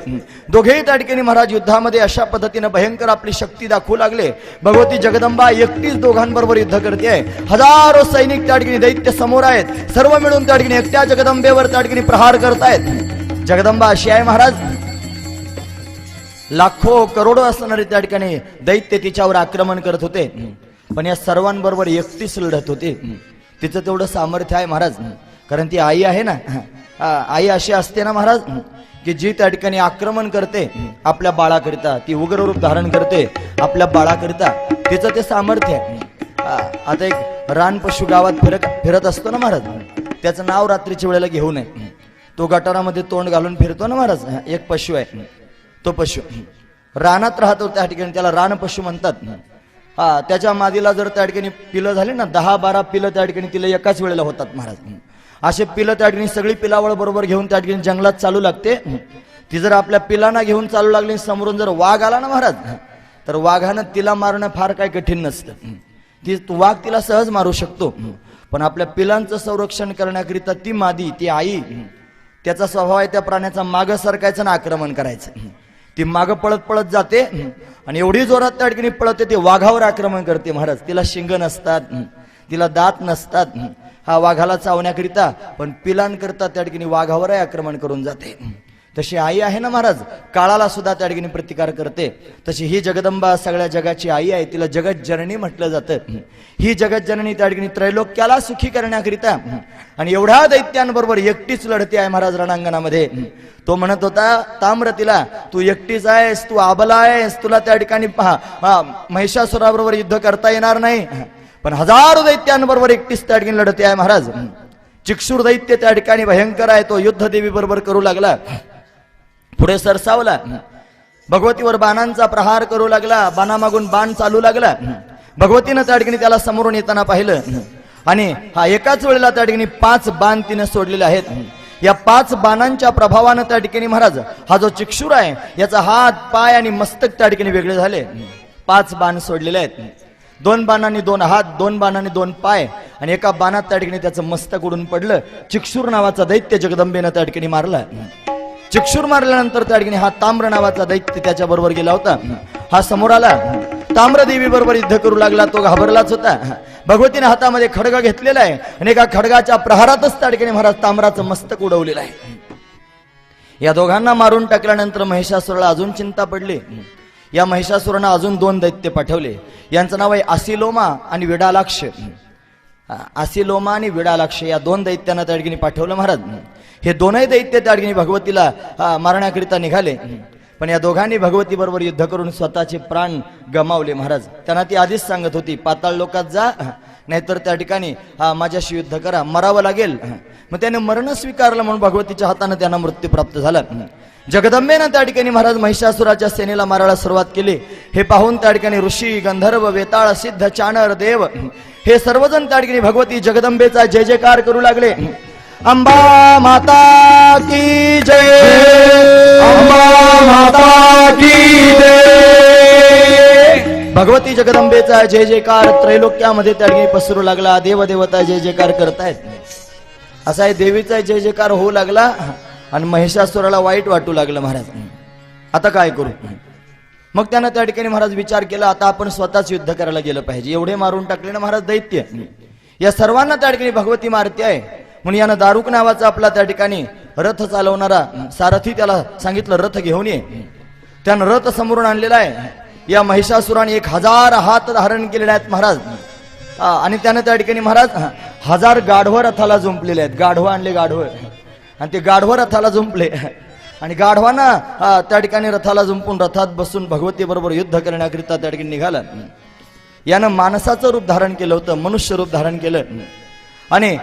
दोघेही त्या ठिकाणी महाराज युद्धामध्ये अशा पद्धतीने भयंकर आपली शक्ती दाखवू लागले. भगवती जगदंबा एकटीच दोघांबरोबर युद्ध करते आहे. हजारो सैनिक त्या ठिकाणी दैत्य समोर आहेत. सर्व मिळून त्या ठिकाणी एकट्या जगदंबेवर त्या ठिकाणी प्रहार करतायत. जगदंबा अशी आहे महाराज. लाखो करोडो असणारे त्या ठिकाणी दैत्य तिच्यावर आक्रमण करत होते. पण या सर्वांबरोबर एकटीच लढत होते. तिचं तेवढं सामर्थ्य आहे महाराज. कारण ती आई आहे ना. आई अशी असते ना महाराज की जी त्या ठिकाणी आक्रमण करते आपल्या बाळाकरिता. ती उग्र रूप धारण करते आपल्या बाळाकरिता. तिचं ते सामर्थ्य आहे. आता एक रान पशु गावात फिरत असतो ना महाराज. त्याचं नाव रात्रीच्या वेळेला घेऊ नये. तो गटारामध्ये तोंड घालून फिरतो ना महाराज. एक पशु आहे. तो पशु रानात राहतो. त्या ठिकाणी त्याला रान पशु म्हणतात. त्याच्या मादीला जर त्या ठिकाणी पिलं झाले ना 10-12 पिलं त्या ठिकाणी तिला एकाच वेळेला होतात महाराज. असे पिलं त्या ठिकाणी सगळी पिलावळ बरोबर घेऊन त्या ठिकाणी जंगलात चालू लागते. ती जर आपल्या पिलांना घेऊन चालू लागली, समोरून जर वाघ आला ना महाराज, तर वाघानं तिला मारणं फार काही कठीण नसतं. वाघ तिला सहज मारू शकतो. पण आपल्या पिलांचं संरक्षण करण्याकरिता ती मादी, ती आई, त्याचा स्वभाव आहे त्या प्राण्याचा मागं सरकायचं ना आक्रमण करायचं. ती मागं पळत पळत जाते आणि एवढी जोरात त्या ठिकाणी पळते ती वाघावर आक्रमण करते महाराज. तिला शिंग नसतात, तिला दात नसतात हा वाघाला चावण्याकरिता. पण पिलांकरिता त्या ठिकाणी वाघावरही आक्रमण करून जाते. तशी आई आहे ना महाराज. काळाला सुद्धा त्या ठिकाणी प्रतिकार करते. तशी ही जगदंबा सगळ्या जगाची आई आहे. तिला जगत जननी म्हटलं जातं. ही जगत जननी त्या ठिकाणी त्रैलोक्याला सुखी करण्याकरिता आणि एवढ्या दैत्यांबरोबर एकटीच लढते आहे महाराज रणांगणामध्ये. तो म्हणत होता ताम्र तिला, तू एकटीच आहेस, तू आबला आहेस, तुला त्या ठिकाणी महिषासुराबरोबर युद्ध करता येणार नाही. पण हजारो दैत्यांबरोबर एकटीच त्या ठिकाणी लढते आहे महाराज. चिक्षुर दैत्य त्या ठिकाणी भयंकर आहे. तो युद्ध देवी बरोबर करू लागला. पुढे सरसावला. भगवतीवर बाणांचा प्रहार करू लागला. बाणामागून बाण चालू लागला. भगवतीनं त्या ठिकाणी त्याला समोरून येताना पाहिलं आणि एकाच वेळेला त्या ठिकाणी 5 बाण तिने सोडलेले आहेत. या 5 बाणांच्या प्रभावानं त्या ठिकाणी महाराज हा जो चिक्षुर आहे याचा हात, पाय आणि मस्तक त्या ठिकाणी वेगळे झाले. 5 बाण सोडलेले आहेत. 2 बाणांनी 2 हात, 2 बाणांनी 2 पाय आणि एका बाणात त्या ठिकाणी त्याचं मस्तक उडून पडलं. चिक्षुर नावाचा दैत्य जगदंबेनं त्या ठिकाणी मारला. चिक्षुर मारल्यानंतर त्या ठिकाणी हा ताम्र नावाचा दैत्य त्याच्या बरोबर गेला होता. हा समोर आला. ताम्रदेवी बरोबर युद्ध करू लागला. तो घाबरलाच होता. भगवतीने हातामध्ये खडगा घेतलेला आहे आणि एका खडगाच्या प्रहारातच त्या ठिकाणी महाराज ताम्राचं मस्तक उडवलेलं आहे. या दोघांना मारून टाकल्यानंतर महिषासुराला अजून चिंता पडली. या महिषासुरानं अजून 2 दैत्य पाठवले. यांचं नाव आहे आसिलोमा आणि विडालाक्ष. आसिलोमा आणि विडालाक्ष या 2 दैत्यांना त्या ठिकाणी पाठवलं महाराज. हे दोनही दैत्य त्या ठिकाणी भगवतीला मारण्याकरिता निघाले. पण या दोघांनी भगवती बरोबर युद्ध करून स्वतःचे प्राण गमावले महाराज. त्यांना ती आधीच सांगत होती, पाताळ लोकात जा, नाहीतर त्या ठिकाणी माझ्याशी युद्ध करा, मरावं लागेल. मग त्याने मरण स्वीकारलं म्हणून भगवतीच्या हाताने त्यांना मृत्यू प्राप्त झाला. जगदंबेनं त्या ठिकाणी महाराज महिषासुराच्या सेनेला मारायला सुरुवात केली. हे पाहून त्या ठिकाणी ऋषी, गंधर्व, वेताळ, सिद्ध, चाणर, देव हे सर्वजण त्या ठिकाणी भगवती जगदंबेचा जय जयकार करू लागले. अंबा माता की जय, अंबा माता की जय. भगवती जगदंबेचा जय जयकार त्रैलोक्यामध्ये त्या ठिकाणी पसरू लागला. देवदेवता जय जयकार करतायत. असा आहे देवीचा जय जयकार होऊ लागला आणि महिषासुराला वाईट वाटू लागलं. महाराज आता काय करू? मग त्यानं त्या ठिकाणी महाराज विचार केला, आता आपण स्वतःच युद्ध करायला गेलं पाहिजे. एवढे मारून टाकले ना महाराज दैत्य. या सर्वांना त्या ठिकाणी भगवती मारते आहे म्हणून यानं दारुक नावाचा आपला त्या ठिकाणी रथ चालवणारा सारथी त्याला सांगितलं रथ घेऊन ये. त्यानं रथ समोरून आणलेला आहे. या महिषासुराने 1000 हात धारण केलेले आहेत महाराज. आणि त्यानं त्या ठिकाणी महाराज 1000 गाढव रथाला जुंपलेले आहेत. गाढव आणले, गाढव, आणि ते गाढव रथाला जुंपले. आणि गाढवांना त्या ठिकाणी रथाला जुंपून रथात बसून भगवती बरोबर युद्ध करण्याकरिता त्या ठिकाणी निघाला. यानं माणसाचं रूप धारण केलं होतं, मनुष्य रूप धारण केलं आणि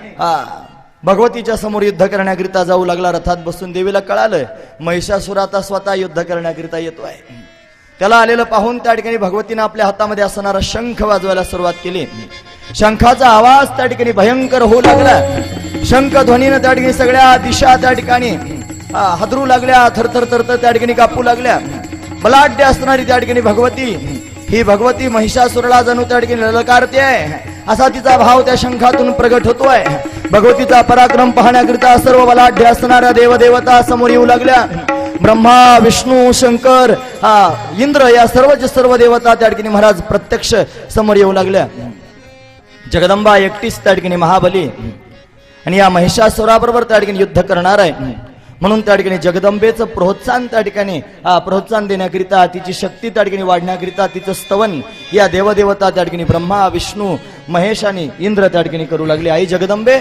भगवतीच्या समोर युद्ध करण्याकरिता जाऊ लागला. रथात बसून देवीला कळालं महिषासुर आता स्वतः युद्ध करण्याकरिता येतो आहे. त्याला आलेलं पाहून त्या ठिकाणी भगवतीनं आपल्या हातामध्ये असणारा शंख वाजवायला सुरुवात केली. शंखाचा आवाज त्या ठिकाणी भयंकर होऊ लागला. शंख ध्वनीनं त्या ठिकाणी सगळ्या दिशा त्या ठिकाणी हादरू लागल्या, थरथर थरथर त्या ठिकाणी कापू लागल्या. बलाढ्य असणारी त्या ठिकाणी भगवती, ही भगवती महिषासुराला जणू त्या ठिकाणी ललकारते आहे असा तिचा भाव त्या शंखातून प्रगट होतोय. भगवतीचा पराक्रम पाहण्याकरिता सर्व बलाढ्य असणाऱ्या देवदेवता समोर येऊ लागल्या. ब्रह्मा, विष्णू, शंकर, इंद्र या सर्व देवता त्या ठिकाणी महाराज प्रत्यक्ष समोर येऊ लागल्या. जगदंबा एकटीच त्या ठिकाणी महाबली आणि या महिषासुराबरोबर त्या ठिकाणी युद्ध करणार आहे. म्हणून त्या ठिकाणी जगदंबेचं प्रोत्साहन त्या ठिकाणी प्रोत्साहन देण्याकरिता, तिची शक्ती त्या ठिकाणी वाढण्याकरिता तिचं स्तवन या देवदेवता त्या ठिकाणी ब्रह्मा, विष्णू, महेश आणि इंद्र त्या ठिकाणी करू लागले. आई जगदंबे,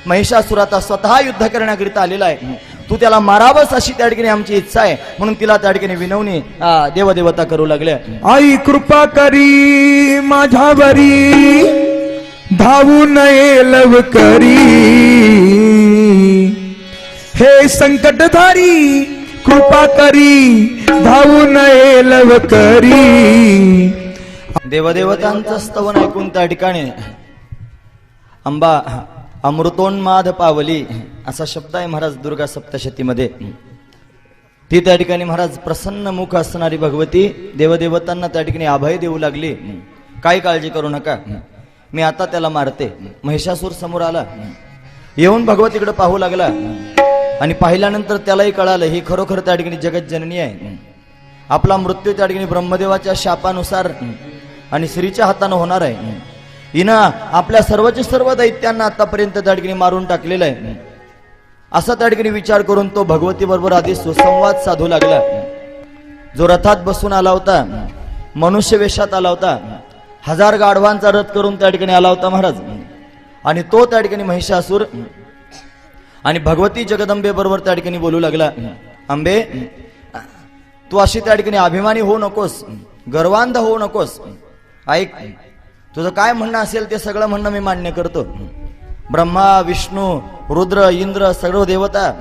महिषासुराचा स्वतः युद्ध करण्याकरिता आलेला आहे. तू त्याला मारावंस अशी त्या ठिकाणी आमची इच्छा आहे. म्हणून तिला त्या ठिकाणी विनवणी देवदेवता करू लागल्या. आई कृपा करी माझ्यावरी, धावू नये लवकरी. हे संकटधारी कृपा करी, धावू नये लवकरी. देवदेवतांचं स्तवन ऐकून त्या ठिकाणी अंबा अमृतोन्माद पावली असा शब्द आहे महाराज दुर्गा सप्तशतीमध्ये. ती त्या ठिकाणी महाराज प्रसन्न मुख असणारी भगवती देवदेवतांना त्या ठिकाणी अभय देऊ लागली. काही काळजी करू नका, मी आता त्याला मारते. महिषासूर समोर आला, येऊन भगवतीकडे पाहू लागला आणि पाहिल्यानंतर त्यालाही कळालं ही खरोखर त्या ठिकाणी जगत जननी आहे. आपला मृत्यू त्या ठिकाणी ब्रह्मदेवाच्या शापानुसार आणि श्रीच्या हाताने होणार आहे. हिनं आपल्या सर्वचे सर्व दैत्यांना आतापर्यंत त्या ठिकाणी मारून टाकलेलं आहे. असा त्या ठिकाणी विचार करून तो भगवती बरोबर आधी सुसंवाद साधू लागला. जो रथात बसून आला होता, मनुष्य वेशात आला होता, 1000 गाढवांचा रथ करून त्या ठिकाणी आला होता महाराज. आणि तो त्या ठिकाणी महिषासूर आणि भगवती जगदंबे बरोबर त्या ठिकाणी बोलू लागला. अंबे, तू अशी त्या ठिकाणी अभिमानी होऊ नकोस, गर्वांध होऊ नकोस. ऐक, तुझं काय म्हणणं असेल ते सगळं म्हणणं मी मान्य करतो. ब्रह्मा, विष्णू, रुद्र, इंद्र, सर्व देवता,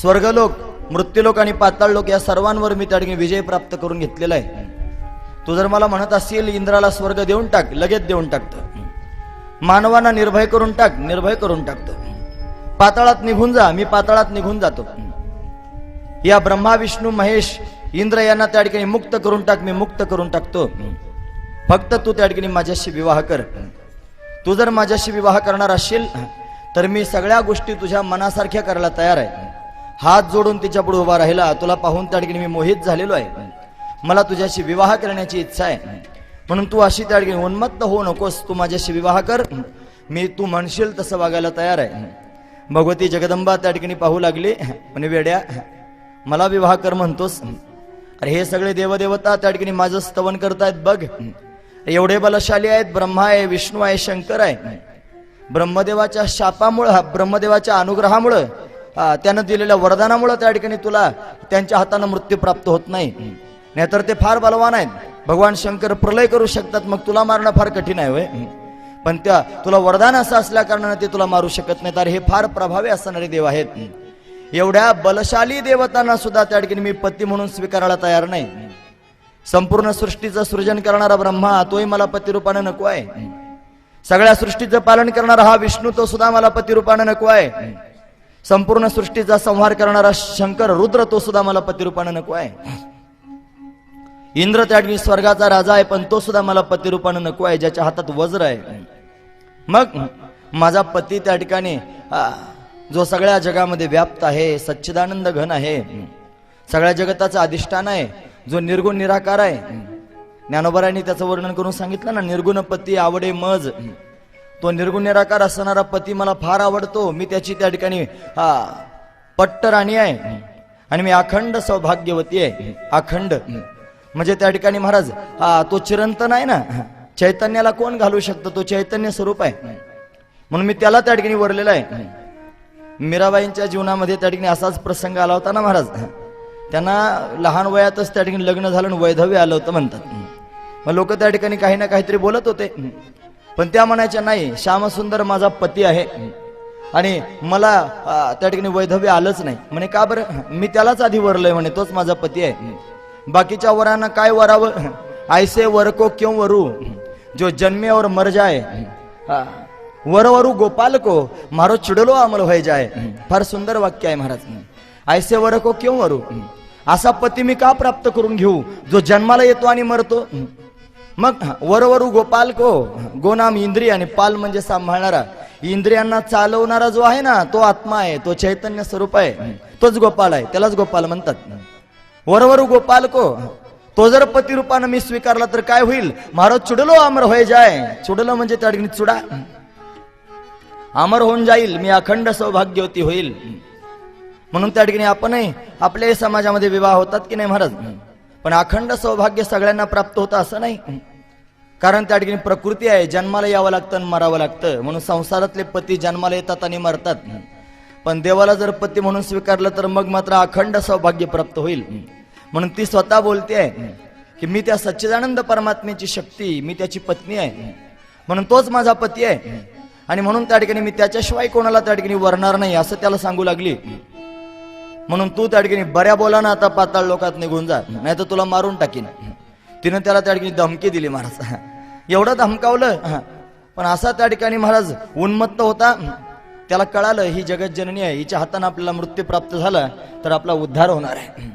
स्वर्गलोक, मृत्यूलोक आणि पाताळलोक या सर्वांवर मी त्या ठिकाणी विजय प्राप्त करून घेतलेला आहे. तू जर मला म्हणत असेल इंद्राला स्वर्ग देऊन टाक, लगेच देऊन टाकतो. मानवांना निर्भय करून टाक, निर्भय करून टाकतो. पाताळात निघून जा, मी पाताळात निघून जातो. या ब्रह्मा, विष्णू, महेश, इंद्र यांना त्या ठिकाणी मुक्त करून टाक, मी मुक्त करून टाकतो. फक्त तू त्या ठिकाणी माझ्याशी विवाह कर. तू जर माझ्याशी विवाह करणार असशील तर मी सगळ्या गोष्टी तुझ्या मनासारख्या करायला तयार आहे. हात जोडून तिच्या पुढे उभा राहिला. तुला पाहून त्या ठिकाणी मी मोहित झालेलो आहे. मला तुझ्याशी विवाह करण्याची इच्छा आहे. म्हणून तू अशी त्या ठिकाणी उन्मत्त होऊ नकोस. तू माझ्याशी विवाह कर, मी तू म्हणशील तसं वागायला तयार आहे. भगवती जगदंबा त्या ठिकाणी पाहू लागली, म्हणे वेड्या मला विवाह कर म्हणतोस, अरे हे सगळे देवदेवता त्या ठिकाणी माझं स्तवन करतायत बघ, एवढे बलशाली आहेत, ब्रह्मा आहे, विष्णू आहे, शंकर आहे. ब्रह्मदेवाच्या शापामुळं, ब्रह्मदेवाच्या अनुग्रहामुळं, त्यानं दिलेल्या वरदानामुळं त्या ठिकाणी तुला त्यांच्या हातानं मृत्यू प्राप्त होत नाही. नाहीतर ते फार बलवान आहेत, भगवान शंकर प्रलय करू शकतात, मग तुला मारणं फार कठीण आहे होय. पण त्या तुला वरदान असं असल्या कारणाने ते तुला मारू शकत नाही. तर हे फार प्रभावी असणारे देव आहेत. एवढ्या बलशाली देवतांना सुद्धा त्या ठिकाणी मी पती म्हणून स्वीकारायला तयार नाही. संपूर्ण सृष्टीचं सृजन करणारा ब्रह्मा तोही मला पतिरूपानं नको आहे. सगळ्या सृष्टीचं पालन करणारा हा विष्णू तो सुद्धा मला पतिरूपानं नको आहे. संपूर्ण सृष्टीचा संहार करणारा शंकर रुद्र तो सुद्धा मला पतिरूपानं नको आहे. इंद्र त्या ठिकाणी स्वर्गाचा राजा आहे, पण तो सुद्धा मला पतिरूपानं नको आहे, ज्याच्या हातात वज्र आहे. मग माझा पती त्या ठिकाणी जो सगळ्या जगामध्ये व्याप्त आहे, सच्चिदानंद घन आहे, सगळ्या जगताचं अधिष्ठान आहे, जो निर्गुण निराकार आहे. ज्ञानोबरांनी त्याचं वर्णन करून सांगितलं ना, निर्गुण पती आवडे मज. तो निर्गुण निराकार असणारा पती मला फार आवडतो. मी त्याची त्या ठिकाणी पट्ट राणी आहे आणि मी अखंड सौभाग्यवती आहे. अखंड म्हणजे त्या ठिकाणी महाराज तो चिरंतन आहे ना, चैतन्याला कोण घालू शकतो, तो चैतन्य स्वरूप आहे, म्हणून मी त्याला त्या ठिकाणी वरलेला आहे. मीराबाईंच्या जीवनामध्ये त्या ठिकाणी असाच प्रसंग आला होता ना महाराज. त्यांना लहान वयातच त्या ठिकाणी लग्न झालं आणि वैधव्य आलं होतं म्हणतात. मग लोक त्या ठिकाणी काही ना काहीतरी बोलत होते, पण त्या म्हणायच्या नाही, श्यामसुंदर माझा पती आहे आणि मला त्या ठिकाणी वैधव्य आलंच नाही. म्हणे का बरं, मी त्यालाच आधी वरलंय म्हणे, तोच माझा पती आहे. बाकीच्या वरांना काय वरावं, ऐसे वर को क्यों वरू जो जन्मे और मर जाए, वर वरू गोपाल को मारो चिडलो अमल होय जाय. फार सुंदर वाक्य आहे महाराज. ऐसे वर को क्यों वरू, असा पती मी का प्राप्त करून घेऊ जो जन्माला येतो आणि मरतो. मग वरवरू गोपाल को, गो नाम इंद्रिय आणि पाल म्हणजे सांभाळणारा, इंद्रियांना चालवणारा जो आहे ना, तो आत्मा आहे, तो चैतन्य स्वरूप आहे, तोच गोपाल आहे, त्यालाच गोपाल म्हणतात. वरवरू गोपाल को, तो जर पती रूपानं मी स्वीकारला तर काय होईल, मारो चुडलो अमर होय जाय. चुडलो म्हणजे त्या ठिकाणी चुडा, अमर होऊन जाईल, मी अखंड सौभाग्यवती होईल. म्हणून त्या ठिकाणी आपणही आपल्या समाजामध्ये विवाह होतात की नाही महाराज, पण अखंड सौभाग्य सगळ्यांना प्राप्त होतं असं नाही. कारण त्या ठिकाणी प्रकृती आहे, जन्माला यावं लागतं आणि मरावं लागतं. म्हणून संसारातले पती जन्माला येतात आणि मरतात, पण देवाला जर पती म्हणून स्वीकारलं तर मग मात्र अखंड सौभाग्य प्राप्त होईल. म्हणून ती स्वतः बोलते आहे की मी त्या सच्चिदानंद परमात्म्याची शक्ती, मी त्याची पत्नी आहे, म्हणून तोच माझा पती आहे आणि म्हणून त्या ठिकाणी मी त्याच्याशिवाय कोणाला त्या ठिकाणी वरणार नाही असं त्याला सांगू लागली. म्हणून तू त्या ठिकाणी बऱ्या बोला ना, आता पाताळ लोकात निघून जा, नाही तर तुला मारून टाकीन. तिनं त्याला त्या ठिकाणी धमकी दिली महाराज. एवढं धमकावलं, पण असा त्या ठिकाणी महाराज उन्मत्त होता. त्याला कळालं ही जगत जननी आहे, हिच्या हाताने आपल्याला मृत्यू प्राप्त झाला तर आपला उद्धार होणार आहे.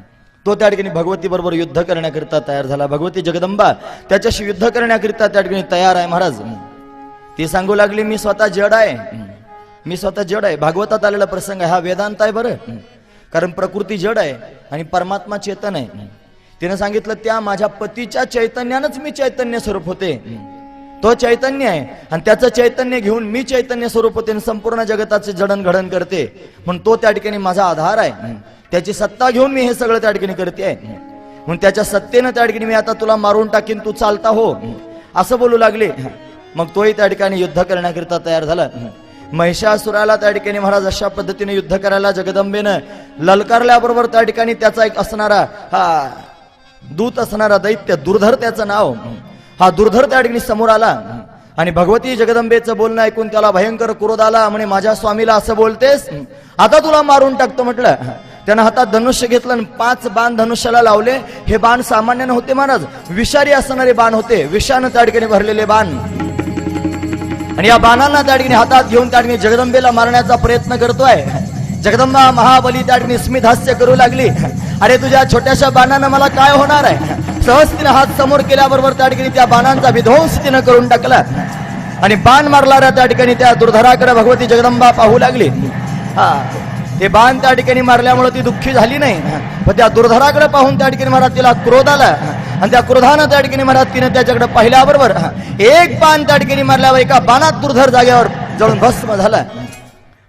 तो त्या ठिकाणी भगवती बरोबर युद्ध करण्याकरिता तयार झाला. भगवती जगदंबा त्याच्याशी युद्ध करण्याकरिता त्या ठिकाणी तयार आहे महाराज. ती सांगू लागली मी स्वतः जड आहे, मी स्वतः जड आहे. भागवतात आलेला प्रसंग आहे हा, वेदांत आहे बरं. कारण प्रकृती जड आहे आणि परमात्मा चेतन आहे. तिने सांगितलं त्या माझ्या पतीच्या चैतन्यानंच मी चैतन्य स्वरूप होते, तो चैतन्य आहे आणि त्याचं चैतन्य घेऊन मी चैतन्य स्वरूप होते आणि संपूर्ण जगताचे जडणघडण करते. म्हणून तो त्या ठिकाणी माझा आधार आहे, त्याची सत्ता घेऊन मी हे सगळं त्या ठिकाणी करते आहे. म्हणून त्याच्या सत्तेनं त्या ठिकाणी मी आता तुला मारून टाकीन, तू चालता हो, असं बोलू लागले. मग तोही त्या ठिकाणी युद्ध करण्याकरिता तयार झाला. महिषासुराला त्या ठिकाणी महाराज अशा पद्धतीने युद्ध करायला जगदंबेनं ललकारल्याबरोबर त्या ठिकाणी त्याचा एक असणारा दूत असणारा दैत्य दुर्धर त्याचं नाव, हा दुर्धर त्या ठिकाणी समोर आला आणि भगवती जगदंबेचं बोलणं ऐकून त्याला भयंकर क्रोध आला. म्हणे माझ्या स्वामीला असं बोलतेस, आता तुला मारून टाकतो म्हटलं. त्यानं हातात धनुष्य घेतलं आणि 5 बाण धनुष्याला लावले. हे बाण सामान्य नव्हते महाराज, विषारी असणारे बाण होते, विषानं त्या ठिकाणी भरलेले बाण. आणि या बाणांना त्या ठिकाणी हातात घेऊन त्या ठिकाणी जगदंबेला मारण्याचा प्रयत्न करतोय. जगदंबा महाबली त्या ठिकाणी स्मित हास्य करू लागली. अरे तुझ्या छोट्याशा बाणानं मला काय होणार आहे. सहज तिने हात समोर केल्याबरोबर त्या ठिकाणी त्या बाणांचा विध्वंस तिनं करून टाकला आणि बाण मारणाऱ्या त्या ठिकाणी त्या दुर्धराकडे भगवती जगदंबा पाहू लागली. हे बाण त्या ठिकाणी मारल्यामुळे ती दुःखी झाली नाही, पण त्या दुर्धराकडे पाहून त्या ठिकाणी महाराज तिला क्रोध आला आणि त्या क्रोधानं त्या ठिकाणी महाराज तिने त्याच्याकडे पाहिल्याबरोबर एक बाण त्या ठिकाणी मारल्यावर एका बाणात दुर्धर जागेवर जळून भस्म झाला.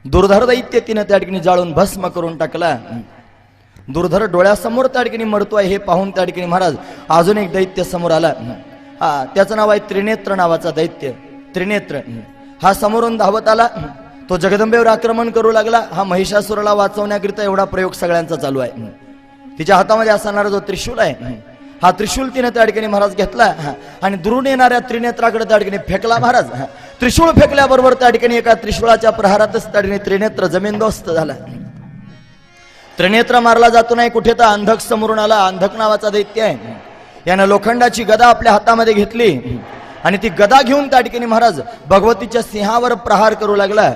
दुर्धर दैत्य तिनं त्या ठिकाणी जाळून भस्म करून टाकला. दुर्धर डोळ्यासमोर त्या ठिकाणी मरतोय हे पाहून त्या ठिकाणी महाराज अजून एक दैत्य समोर आला. त्याचं नाव आहे त्रिनेत्र नावाचा दैत्य. त्रिनेत्र हा समोरून धावत आला. तो जगदंबेवर आक्रमण करू लागला. हा महिषासुराला वाचवण्याकरिता एवढा प्रयोग सगळ्यांचा चालू आहे. तिच्या हातामध्ये असणारा जो त्रिशूल आहे हा त्रिशूल तिने त्या ठिकाणी महाराज घेतला आणि दुरून येणाऱ्या त्रिनेत्राकडे त्या ठिकाणी फेकला महाराज. त्रिशूळ फेकल्याबरोबर त्या ठिकाणी एका त्रिशूळाच्या प्रहारातच त्या ठिकाणी त्रिनेत्र जमीनदोस्त झाला. त्रिनेत्र मारला जातो नाही कुठे तर अंधक समोरून आला. अंधक नावाचा दैत्य आहे. यानं लोखंडाची गदा आपल्या हातामध्ये घेतली आणि ती गदा घेऊन त्या ठिकाणी महाराज भगवतीच्या सिंहावर प्रहार करू लागला.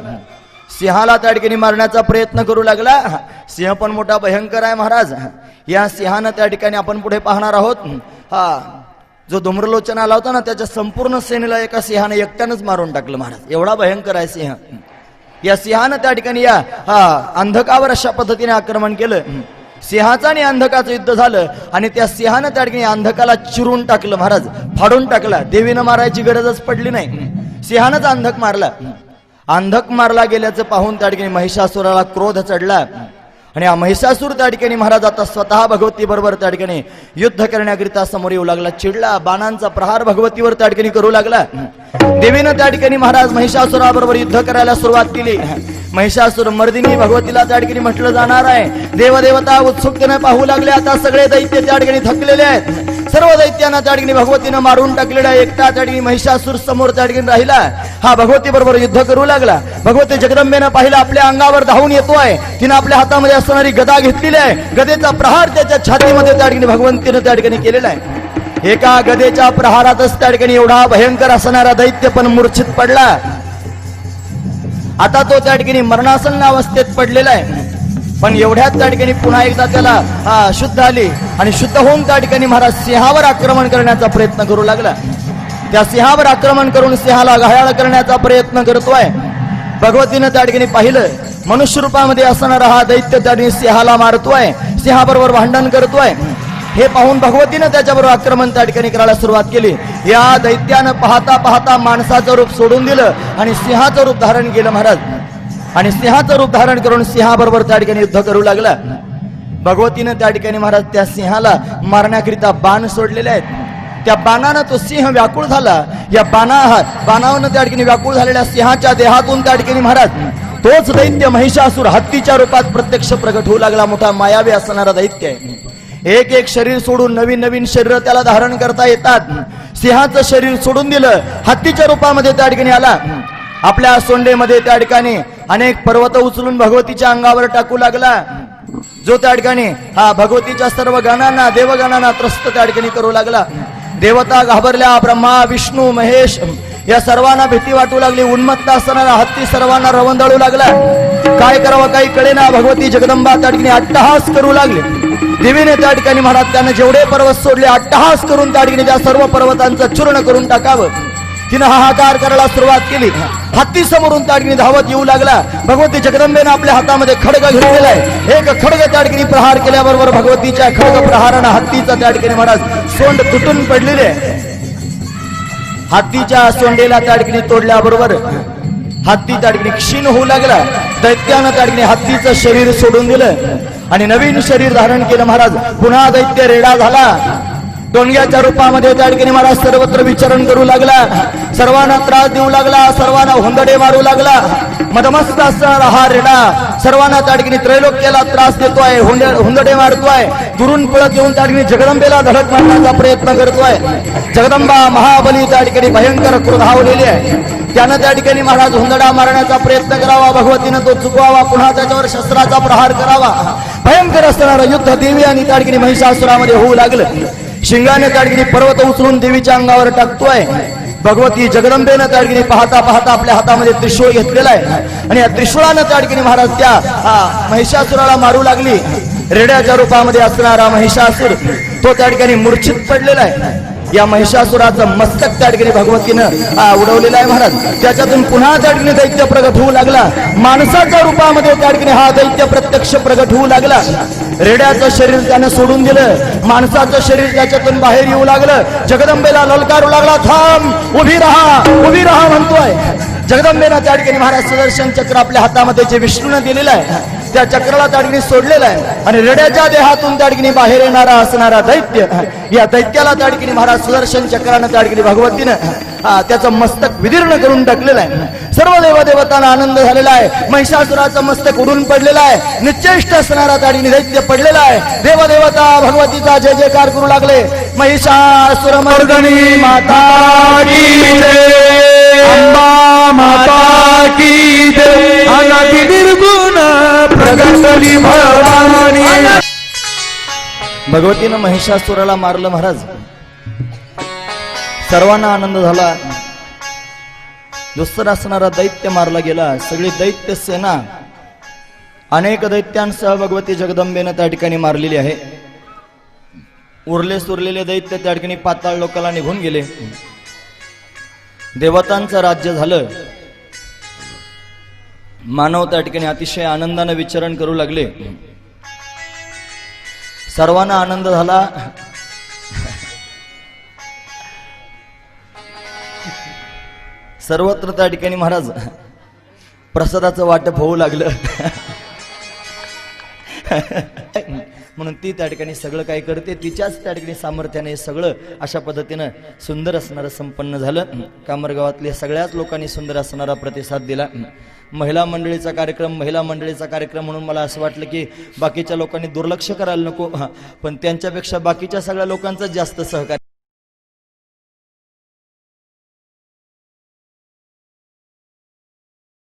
सिंहाला त्या ठिकाणी मारण्याचा प्रयत्न करू लागला. सिंह पण मोठा भयंकर आहे महाराज. या सिंहानं त्या ठिकाणी आपण पुढे पाहणार आहोत. जो धूम्रलोचन आला होता ना त्याच्या संपूर्ण सेनेला एका सिंहाने एकट्यानंच मारून टाकलं महाराज. एवढा भयंकर आहे सिंह. या सिंहानं त्या ठिकाणी या अंधकावर अशा पद्धतीने आक्रमण केलं. सिंहाचं आणि अंधकाचं युद्ध झालं आणि त्या सिंहानं त्या ठिकाणी अंधकाला चिरून टाकलं महाराज, फाडून टाकला. देवीनं मारायची गरजच पडली नाही. सिंहानंच अंधक मारला. अंधक मारला गेल्याचं पाहून त्या ठिकाणी महिषासुराला क्रोध चढला आणि हा महिषासूर त्या ठिकाणी महाराज आता स्वतः भगवती बरोबर त्या ठिकाणी युद्ध करण्याकरिता समोर येऊ लागला. चिडला. बाणांचा प्रहार भगवतीवर त्या ठिकाणी करू लागला. देवीनं त्या ठिकाणी महाराज महिषासुराबरोबर युद्ध करायला सुरुवात केली. महिषासूर मर्दिनी भगवतीला त्या ठिकाणी म्हटलं जाणार आहे. देवदेवता उत्सुकतेने पाहू लागले. आता सगळे दैत्य त्या ठिकाणी थकलेले आहेत. सर्व दैत्यांना त्या ठिकाणी भगवतीनं मारून टाकलेला. एकटा त्या ठिकाणी महिषासूर समोर त्या ठिकाणी राहिला. हा भगवती बरोबर युद्ध करू लागला. भगवती जगदंबेनं पाहिलं आपल्या अंगावर धावून येतोय. तिनं आपल्या हातामध्ये असणारी गदा घेतलेली आहे. गदेचा प्रहार त्याच्या छातीमध्ये त्या ठिकाणी भगवंतीनं त्या ठिकाणी केलेला आहे. एका गदेच्या प्रहारातच त्या ठिकाणी एवढा भयंकर असणारा दैत्य पण मूर्छित पडला. आता तो त्या ठिकाणी मरणासन अवस्थेत पडलेला आहे. पण एवढ्यात त्या ठिकाणी पुन्हा एकदा त्याला शुद्ध आली आणि शुद्ध होऊन त्या ठिकाणी महाराज सिंहावर आक्रमण करण्याचा प्रयत्न करू लागला. त्या सिंहावर आक्रमण करून सिंहाला घायाळ करण्याचा प्रयत्न करतोय. भगवतीनं त्या ठिकाणी पाहिलं. मनुष्य रूपामध्ये असणारा हा दैत्य त्या ठिकाणी सिंहाला मारतोय, सिंहाबरोबर भांडण करतोय. हे पाहून भगवतीनं त्याच्याबरोबर आक्रमण त्या ठिकाणी करायला सुरुवात केली. या दैत्यानं पाहता पाहता माणसाचं रूप सोडून दिलं आणि सिंहाचं रूप धारण केलं महाराज. आणि सिंहाचं रूप धारण करून सिंहाबरोबर त्या ठिकाणी युद्ध करू लागला. भगवतीनं त्या ठिकाणी महाराज त्या सिंहाला मारण्याकरिता बाण सोडलेले आहेत. त्या बाणानं तो सिंह व्याकुळ झाला. या बाणावनं त्या ठिकाणी व्याकुळ झालेल्या सिंहाच्या देहातून त्या ठिकाणी महाराज तोच दैत्य महिषासूर हत्तीच्या रूपात प्रत्यक्ष प्रगट होऊ लागला. मोठा मायावी असणारा दैत्य आहे. एक एक शरीर सोडून नवीन नवीन शरीर त्याला धारण करता येतात. सिंहाचं शरीर सोडून दिलं, हत्तीच्या रूपामध्ये त्या ठिकाणी आला. आपल्या सोंडेमध्ये त्या ठिकाणी अनेक पर्वत उचलून भगवतीच्या अंगावर टाकू लागला. जो त्या ठिकाणी भगवतीच्या सर्व गणांना देवगणांना त्रस्त त्या ठिकाणी करू लागला. देवता घाबरल्या. ब्रह्मा विष्णू महेश या सर्वांना भीती वाटू लागली. उन्मत्त असणारा हत्ती सर्वांना रवंदाळू लागला. काय करावं काही कळेना. भगवती जगदंबा त्या ठिकाणी अट्टहास करू लागली. देवीने त्या ठिकाणी महाराज त्याने जेवढे पर्वत सोडले अट्टहास करून त्या ठिकाणी त्या सर्व पर्वतांचं चूर्ण करून टाकावं तिनं हाहाकार करायला सुरुवात केली. हत्ती समोरून त्या ठिकाणी धावत येऊ लागला. भगवती जगदंबेनं आपल्या हातामध्ये खडग घेतलेला आहे. एक खडग त्या ठिकाणी प्रहार केल्याबरोबर भगवतीच्या खडग प्रहारानं हत्तीचा त्या ठिकाणी महाराज सोंड तुटून पडलेले आहे. हत्तीच्या सोंडेला त्या ठिकाणी तोडल्याबरोबर हत्ती त्या ठिकाणी क्षीण होऊ लागला. दैत्यानं त्या ठिकाणी हत्तीचं शरीर सोडून दिलं आणि नवीन शरीर धारण केलं महाराज. पुन्हा दैत्य रेडा झाला. टोणग्याच्या रूपामध्ये त्या ठिकाणी महाराज सर्वत्र विचरण करू लागला. सर्वांना त्रास देऊ लागला. सर्वांना हुंदडे मारू लागला. मदमस्त असणारा हा रेडा सर्वांना त्या ठिकाणी त्रैलोक्याला त्रास देतोय, हुंदडे मारतोय. दुरून पळत येऊन त्या ठिकाणी जगदंबेला धडक मारण्याचा प्रयत्न करतोय. जगदंबा महाबली त्या ठिकाणी भयंकर क्रोधावलेली आहे. त्यानं त्या ठिकाणी महाराज हुंदडा मारण्याचा प्रयत्न करावा. भगवतीनं तो चुकवावा. पुन्हा त्याच्यावर शस्त्राचा प्रहार करावा. भयंकर असणारं युद्ध देवी आणि त्या ठिकाणी महिषासुरामध्ये होऊ लागलं. शिंगाने त्या ठिकाणी पर्वत उचलून देवीच्या अंगावर टाकतोय. भगवती जगदंबेनं त्या ठिकाणी पाहता पाहता आपल्या हातामध्ये त्रिशूळ घेतलेला आहे आणि या त्रिशूळानं त्या ठिकाणी महाराज त्या महिषासुराला मारू लागली. रेड्याच्या रूपामध्ये असणारा महिषासूर तो त्या ठिकाणी मूर्छित पडलेला आहे. या महिषासुराचं मस्तक त्या ठिकाणी भगवतीनं उडवलेलं आहे महाराज. त्याच्यातून पुन्हा त्या ठिकाणी दैत्य प्रगट होऊ लागला. माणसाच्या रूपामध्ये त्या ठिकाणी हा दैत्य प्रत्यक्ष प्रगट होऊ लागला. रेड्याचं शरीर त्यानं सोडून दिलं. माणसाचं शरीर त्याच्यातून बाहेर येऊ लागलं. जगदंबेला ललकारू लागला. थांब, उभी राहा, उभी राहा म्हणतोय. जगदंबेनं त्या ठिकाणी महाराज सुदर्शन चक्र आपल्या हातामध्ये जे विष्णूनं दिलेलं आहे त्या चक्राला त्या ठिकाणी सोडलेलं आहे आणि रेड्याच्या देहातून त्या ठिकाणी बाहेर येणारा असणारा दैत्य या दैत्याला त्या ठिकाणी महाराज सुदर्शन चक्रानं त्या ठिकाणी भगवतीनं त्याचं मस्तक विदीर्ण करून टाकलेलं आहे सर्व देवदेवतांना आनंद झालेला आहे महिषासुराचं मस्तक उडून पडलेलं आहे निश्चेष्ट असणारा त्या ठिकाणी दैत्य पडलेला आहे देवदेवता भगवतीचा जय जयकार करू लागले महिषासुर मर्दनी माता की जय अंबा माता की जय अनादि निर्गुण प्रगटली भवानी भगवतीनं महिषासुराला मारलं महाराज सर्वांना आनंद झाला दुसरा असणारा दैत्य मारला गेला सगळी दैत्य सेना अनेक दैत्यांसह भगवती जगदंबेनं त्या ठिकाणी मारलेली आहे उरले सुरलेले दैत्य त्या ठिकाणी पाताळ लोकाला निघून गेले देवतांचं राज्य झालं मानव त्या ठिकाणी अतिशय आनंदाने विचरण करू लागले सर्वांना आनंद झाला सर्वत्र त्या ठिकाणी महाराज प्रसादाचं वाटप होऊ लागलं म्हणून ती त्या ठिकाणी सगळं काय करते तिच्याच त्या ठिकाणी सामर्थ्याने सगळं अशा पद्धतीनं सुंदर असणारं संपन्न झालं कामरगावातल्या सगळ्याच लोकांनी सुंदर असणारा प्रतिसाद दिला महिला मंडळीचा कार्यक्रम म्हणून मला असं वाटलं की बाकीच्या लोकांनी दुर्लक्ष करायला नको पण त्यांच्यापेक्षा बाकीच्या सगळ्या लोकांचं जास्त सहकार्य